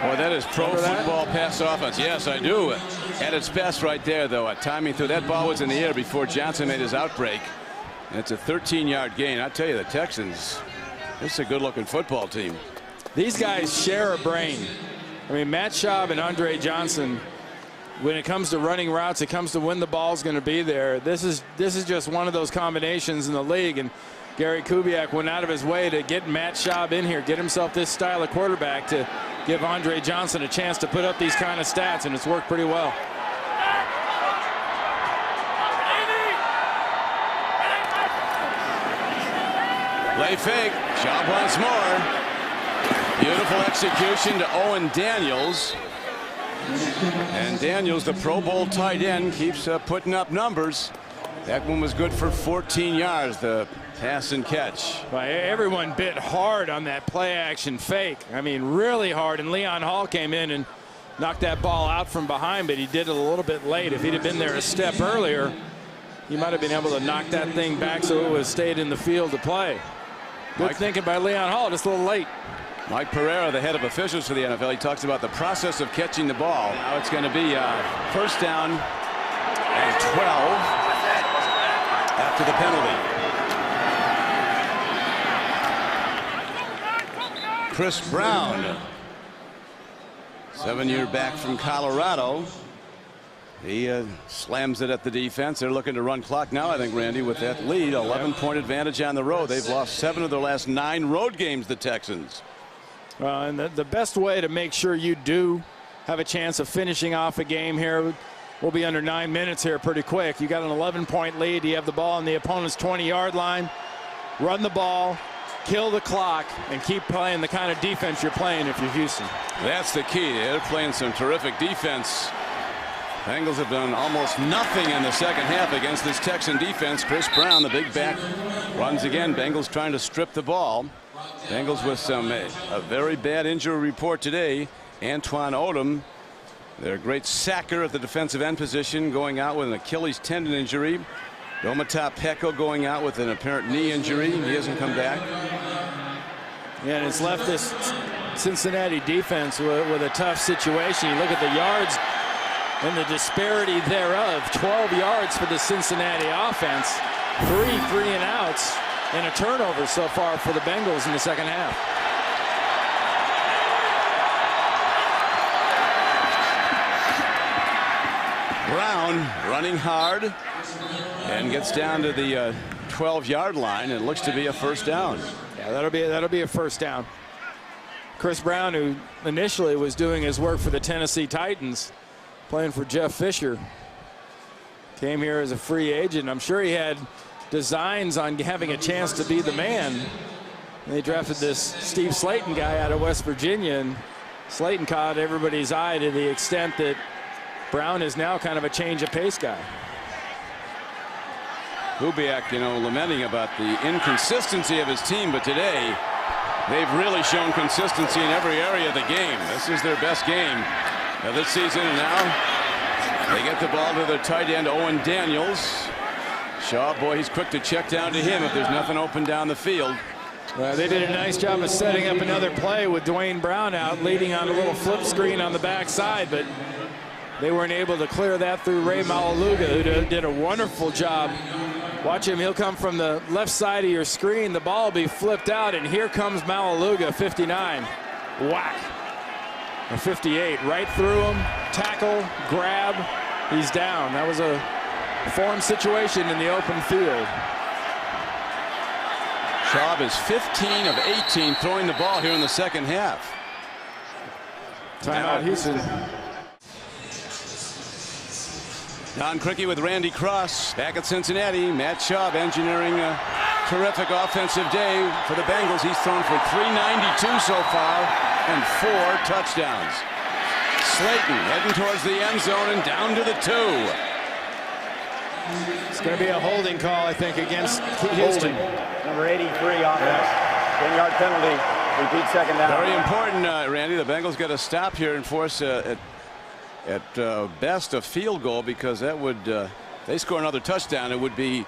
Boy, that is pro football pass offense. Yes, I do. At its best right there, though. Timing through that ball was in the air before Johnson made his outbreak. And it's a 13-yard gain. I tell you, the Texans, this is a good-looking football team. These guys share a brain. I mean, Matt Schaub and Andre Johnson, when it comes to running routes, it comes to when the ball's going to be there. This is just one of those combinations in the league. And Gary Kubiak went out of his way to get Matt Schaub in here, get himself this style of quarterback to give Andre Johnson a chance to put up these kind of stats, and it's worked pretty well. Play fake. Schaub once more. Beautiful execution to Owen Daniels. And Daniels, the Pro Bowl tight end, keeps putting up numbers. That one was good for 14 yards, the pass and catch. Well, everyone bit hard on that play action fake. I mean, really hard. And Leon Hall came in and knocked that ball out from behind, but he did it a little bit late. If he'd have been there a step earlier, he might have been able to knock that thing back so it would have stayed in the field to play. Good thinking by Leon Hall, just a little late. Mike Pereira, the head of officials for the NFL, he talks about the process of catching the ball. Now it's going to be first down and 12 after the penalty. Chris Brown, 7-year back from Colorado. He slams it at the defense. They're looking to run clock now, I think, Randy, with that lead. 11-point advantage on the road. They've lost 7 of their last 9 road games, the Texans. And the best way to make sure you do have a chance of finishing off a game here, we'll be under 9 minutes here pretty quick. You got an 11-point lead. You have the ball on the opponent's 20-yard line. Run the ball, kill the clock, and keep playing the kind of defense you're playing if you're Houston. That's the key. They're playing some terrific defense. Bengals have done almost nothing in the second half against this Texan defense. Chris Brown, the big back, runs again. Bengals trying to strip the ball. Bengals with a very bad injury report today. Antoine Odom, their great sacker at the defensive end position, going out with an Achilles tendon injury. Domata Peko going out with an apparent knee injury. He hasn't come back. Yeah, and it's left this Cincinnati defense with a tough situation. You look at the yards and the disparity thereof. 12 yards for the Cincinnati offense. 3 3-and-outs and a turnover so far for the Bengals in the second half. Brown running hard and gets down to the 12-yard line. It looks to be a first down. Yeah, that'll be a first down. Chris Brown, who initially was doing his work for the Tennessee Titans, playing for Jeff Fisher, came here as a free agent. I'm sure he had designs on having a chance to be the man. And they drafted this Steve Slayton guy out of West Virginia, and Slayton caught everybody's eye to the extent that Brown is now kind of a change of pace guy. Kubiak, lamenting about the inconsistency of his team, but today they've really shown consistency in every area of the game. This is their best game this season, and now they get the ball to their tight end, Owen Daniels. Shaw, boy, he's quick to check down to him if there's nothing open down the field. Well, they did a nice job of setting up another play with Dwayne Brown out, leading on a little flip screen on the backside, but they weren't able to clear that through Ray Malaluga, who did a wonderful job. Watch him. He'll come from the left side of your screen. The ball will be flipped out, and here comes Malaluga, 59. Whack. A 58. Right through him. Tackle. Grab. He's down. That was a form situation in the open field. Schaub is 15 of 18 throwing the ball here in the second half. Timeout, Houston. Don Criqui with Randy Cross back at Cincinnati. Matt Schaub engineering a terrific offensive day for the Bengals. He's thrown for 392 so far and 4 touchdowns. Slayton heading towards the end zone and down to the 2. It's going to be a holding call, I think, against Houston. Number 83 offense. 10-yard penalty. Repeat second down. Very important, Randy. The Bengals got to stop here and force at best a field goal, because that would they score another touchdown, it would be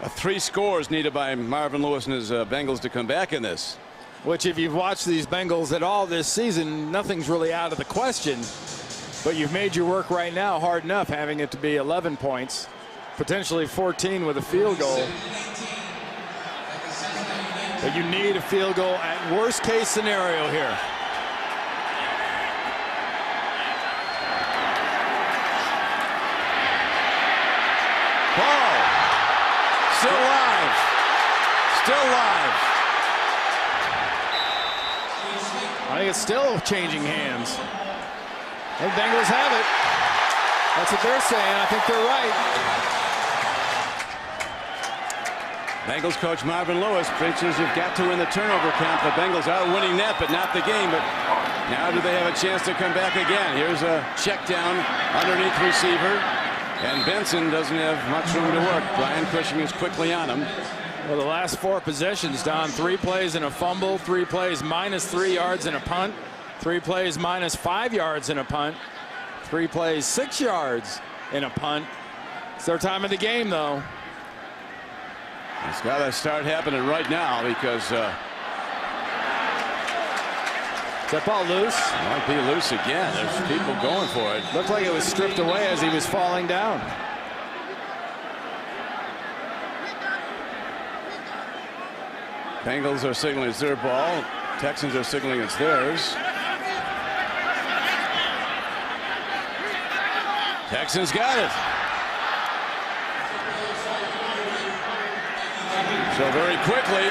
3 scores needed by Marvin Lewis and his Bengals to come back in this. Which, if you've watched these Bengals at all this season, nothing's really out of the question. But you've made your work right now hard enough, having it to be 11 points, potentially 14 with a field goal. But you need a field goal at worst case scenario here. Ball still live. Still live. I think it's still changing hands. The Bengals have it. That's what they're saying. I think they're right. Bengals coach Marvin Lewis preaches you've got to win the turnover count. The Bengals are winning that, but not the game. But now do they have a chance to come back again? Here's a check down underneath receiver. And Benson doesn't have much room to work. Brian Cushing is quickly on him. Well, the last 4 possessions, Don, 3 plays and a fumble, 3 plays minus 3 yards and a punt, 3 plays minus 5 yards and a punt, 3 plays 6 yards and a punt. It's their time of the game, though. It's got to start happening right now, because Is that ball loose? It might be loose again. There's people going for it. Looked like it was stripped away as he was falling down. Bengals are signaling it's their ball. Texans are signaling it's theirs. Texans got it. So very quickly,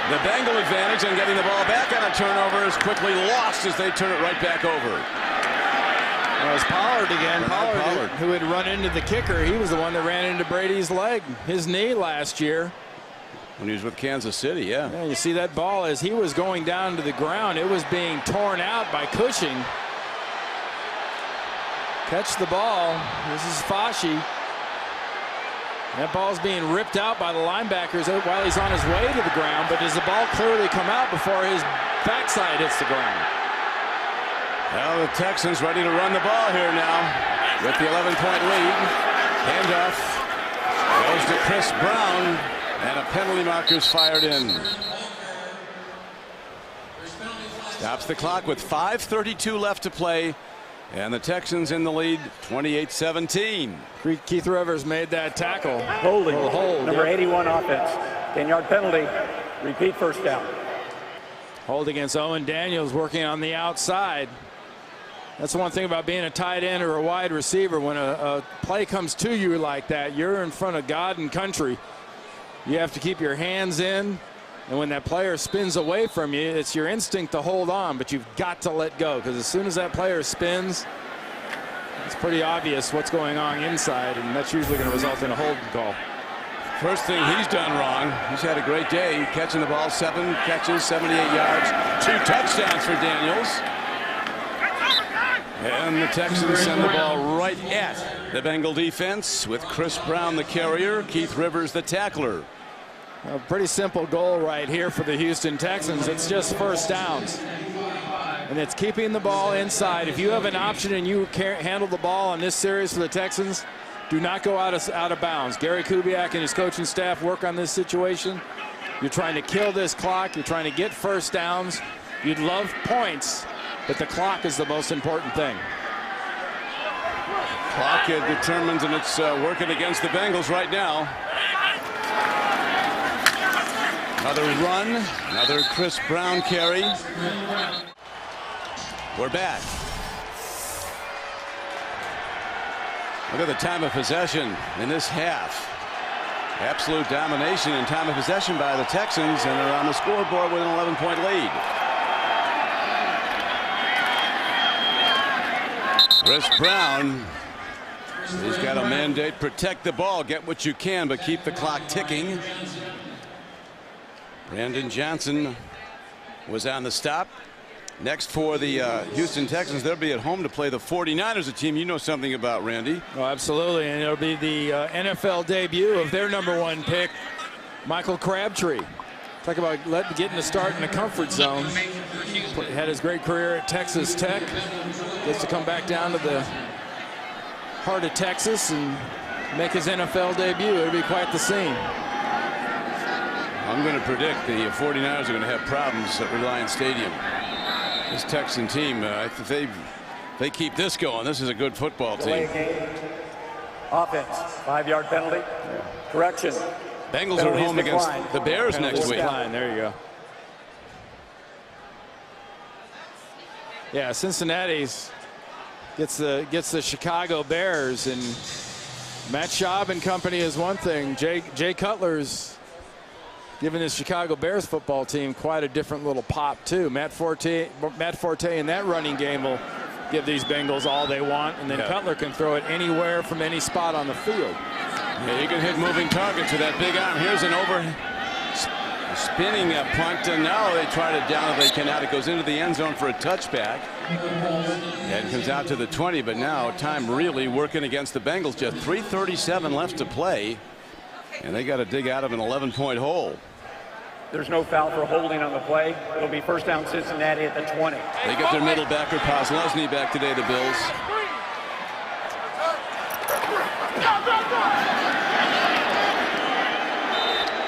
the Bengal advantage on getting the ball back on a turnover is quickly lost as they turn it right back over. Well, it was Pollard again. Pollard, who had run into the kicker. He was the one that ran into Brady's leg, his knee last year. When he was with Kansas City, yeah. Yeah, you see that ball as he was going down to the ground. It was being torn out by Cushing. Catch the ball. This is Fashi. That ball's being ripped out by the linebackers while he's on his way to the ground, but does the ball clearly come out before his backside hits the ground? Well, the Texans ready to run the ball here now with the 11-point lead. Handoff goes to Chris Brown, and a penalty marker's fired in. Stops the clock with 5:32 left to play. And the Texans in the lead, 28-17. Keith Rivers made that tackle. Holding. Hold. Number 81 offense. 10-yard penalty. Repeat first down. Hold against Owen Daniels, working on the outside. That's the one thing about being a tight end or a wide receiver. When a play comes to you like that, you're in front of God and country. You have to keep your hands in. And when that player spins away from you, it's your instinct to hold on, but you've got to let go, because as soon as that player spins, it's pretty obvious what's going on inside, and that's usually going to result in a holding call. First thing he's done wrong, he's had a great day catching the ball. 7 catches, 78 yards, 2 touchdowns for Daniels. And the Texans send the ball right at The Bengal defense with Chris Brown, the carrier, Keith Rivers, the tackler. A pretty simple goal right here for the Houston Texans. It's just first downs. And it's keeping the ball inside. If you have an option and you can't handle the ball on this series for the Texans, do not go out of bounds. Gary Kubiak and his coaching staff work on this situation. You're trying to kill this clock. You're trying to get first downs. You'd love points, but the clock is the most important thing. Clock determines, and it's working against the Bengals right now. Another run, another Chris Brown carry. We're back. Look at the time of possession in this half. Absolute domination in time of possession by the Texans, and they're on the scoreboard with an 11-point lead. Chris Brown, he's got a mandate: protect the ball, get what you can, but keep the clock ticking. Brandon Johnson was on the stop. Next for the Houston Texans, they'll be at home to play the 49ers, a team you know something about, Randy. Oh, absolutely, and it'll be the NFL debut of their #1 pick, Michael Crabtree. Talk about getting a start in the comfort zone. Had his great career at Texas Tech. Gets to come back down to the heart of Texas and make his NFL debut. It'll be quite the scene. I'm going to predict the 49ers are going to have problems at Reliance Stadium. This Texan team, if they keep this going, this is a good football team. Offense, 5-yard penalty. Correction. Bengals are home against the Bears next week. There you go. Yeah, Cincinnati's gets the Chicago Bears, and Matt Schaub and company is one thing. Jay Cutler's giving his Chicago Bears football team quite a different little pop too. Matt Forte in that running game will give these Bengals all they want, and then Cutler can throw it anywhere from any spot on the field. Yeah, you can hit moving targets with that big arm. Here's an spinning punt, and now they try to down it. They cannot. It goes into the end zone for a touchback. And comes out to the 20, but now time really working against the Bengals. Just 3:37 left to play, and they got to dig out of an 11-point hole. There's no foul for holding on the play. It'll be first down Cincinnati at the 20. They get their middle backer, Postlesny, back today, the Bills.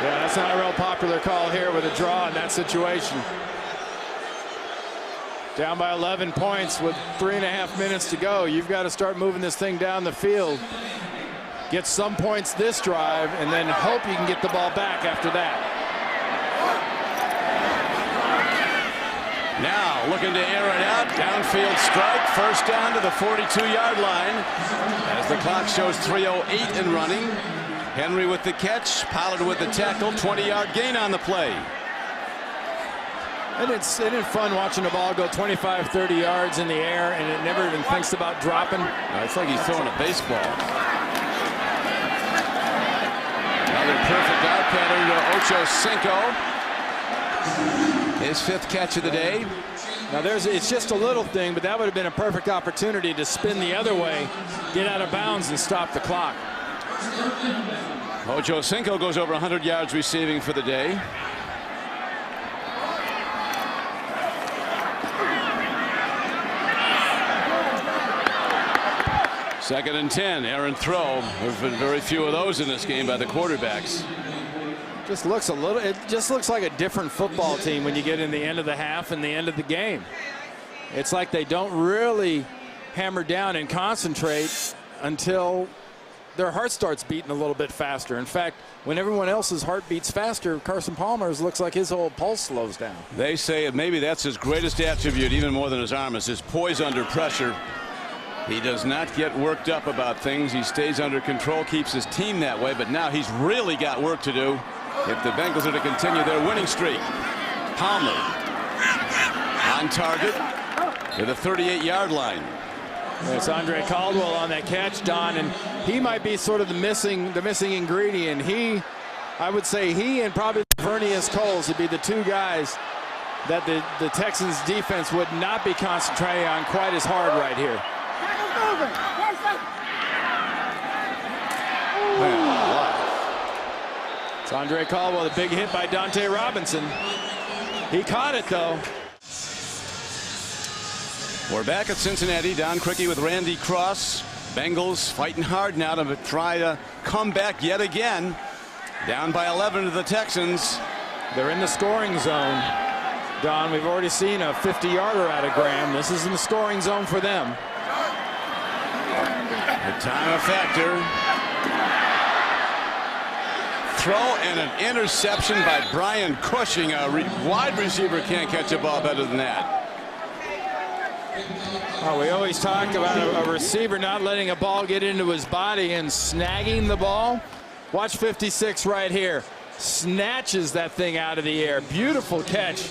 Yeah, that's not a real popular call here with a draw in that situation. Down by 11 points with 3.5 minutes to go. You've got to start moving this thing down the field. Get some points this drive, and then hope you can get the ball back after that. Now looking to air it out. Downfield strike. First down to the 42-yard line. As the clock shows 3:08 and running. Henry with the catch. Pollard with the tackle. 20-yard gain on the play. And isn't it fun watching the ball go 25, 30 yards in the air, and it never even thinks about dropping? It's like he's throwing a baseball. Another perfect out pattern to Ocho Cinco. His 5th catch of the day. Now it's just a little thing, but that would have been a perfect opportunity to spin the other way, get out of bounds, and stop the clock. Ocho Cinco goes over 100 yards receiving for the day. Second and 10, errant throw. There's been very few of those in this game by the quarterbacks. It just looks like a different football team when you get in the end of the half and the end of the game. It's like they don't really hammer down and concentrate until their heart starts beating a little bit faster. In fact, when everyone else's heart beats faster, Carson Palmer's looks like his whole pulse slows down. They say maybe that's his greatest attribute, even more than his arm, is his poise under pressure. He does not get worked up about things. He stays under control, keeps his team that way, but now he's really got work to do if the Bengals are to continue their winning streak. Palmer on target to the 38-yard line. It's Andre Caldwell on that catch, Don, and he might be sort of the missing ingredient. I would say he and probably Vernius Coles would be the two guys that the Texans defense would not be concentrating on quite as hard right here. It's Andre Caldwell, the big hit by Dante Robinson. He caught it, though. We're back at Cincinnati. Don Criqui with Randy Cross. Bengals fighting hard now to try to come back yet again. Down by 11 to the Texans. They're in the scoring zone. Don, we've already seen a 50-yarder out of Graham. This is in the scoring zone for them. The time factor. Throw and an interception by Brian Cushing. A wide receiver can't catch a ball better than that. Oh, we always talk about a receiver not letting a ball get into his body and snagging the ball. Watch 56 right here. Snatches that thing out of the air. Beautiful catch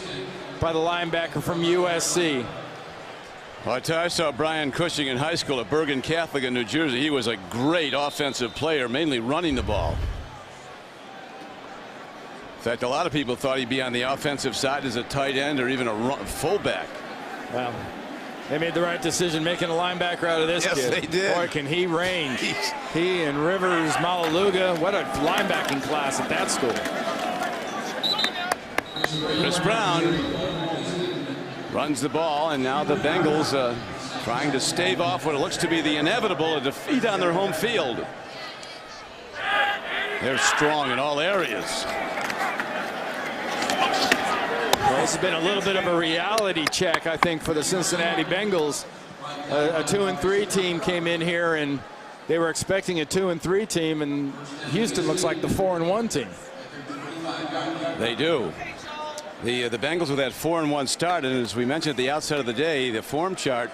by the linebacker from USC. Well, I saw Brian Cushing in high school at Bergen Catholic in New Jersey. He was a great offensive player, mainly running the ball. In fact, a lot of people thought he'd be on the offensive side as a tight end or even a fullback. Well, they made the right decision making a linebacker out of this kid. Yes, they did. Boy, can he range. He and Rivers, Malaluga, what a linebacking class at that school. Chris Brown runs the ball, and now the Bengals trying to stave off what looks to be the inevitable, a defeat on their home field. They're strong in all areas. Well, this has been a little bit of a reality check, I think, for the Cincinnati Bengals. A 2-3 team came in here, and they were expecting a 2-3 team, and Houston looks like the 4-1 team. They do. The Bengals with that 4-1 start, and as we mentioned at the outset of the day, the form chart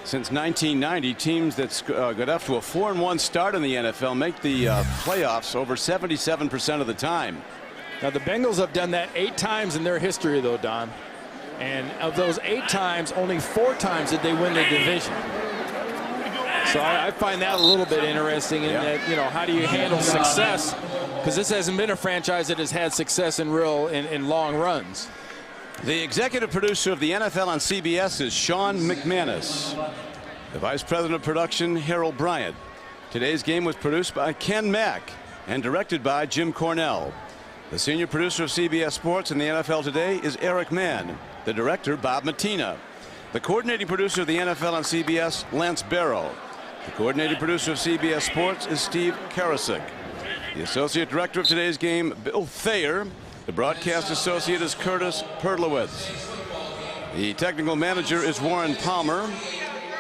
since 1990, teams that got up to a 4-1 start in the NFL make the playoffs over 77% of the time. Now, the Bengals have done that 8 times in their history, though, Don. And of those 8 times, only 4 times did they win the division. So I find that a little bit interesting in that, you know, how do you handle success? Because this hasn't been a franchise that has had success in long runs. The executive producer of the NFL on CBS is Sean McManus. The vice president of production, Harold Bryant. Today's game was produced by Ken Mack and directed by Jim Cornell. The senior producer of CBS Sports in the NFL today is Eric Mann. The director, Bob Matina. The coordinating producer of the NFL on CBS, Lance Barrow. The coordinating producer of CBS Sports is Steve Karasik. The associate director of today's game, Bill Thayer. The broadcast associate is Curtis Perlowitz. The technical manager is Warren Palmer.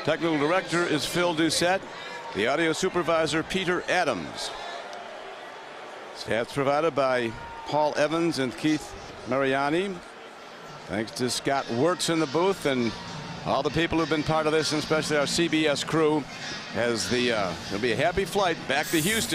Technical director is Phil Doucette. The audio supervisor, Peter Adams. Stats provided by Paul Evans and Keith Mariani. Thanks to Scott Wirtz in the booth and all the people who've been part of this, and especially our CBS crew, as there'll be a happy flight back to Houston.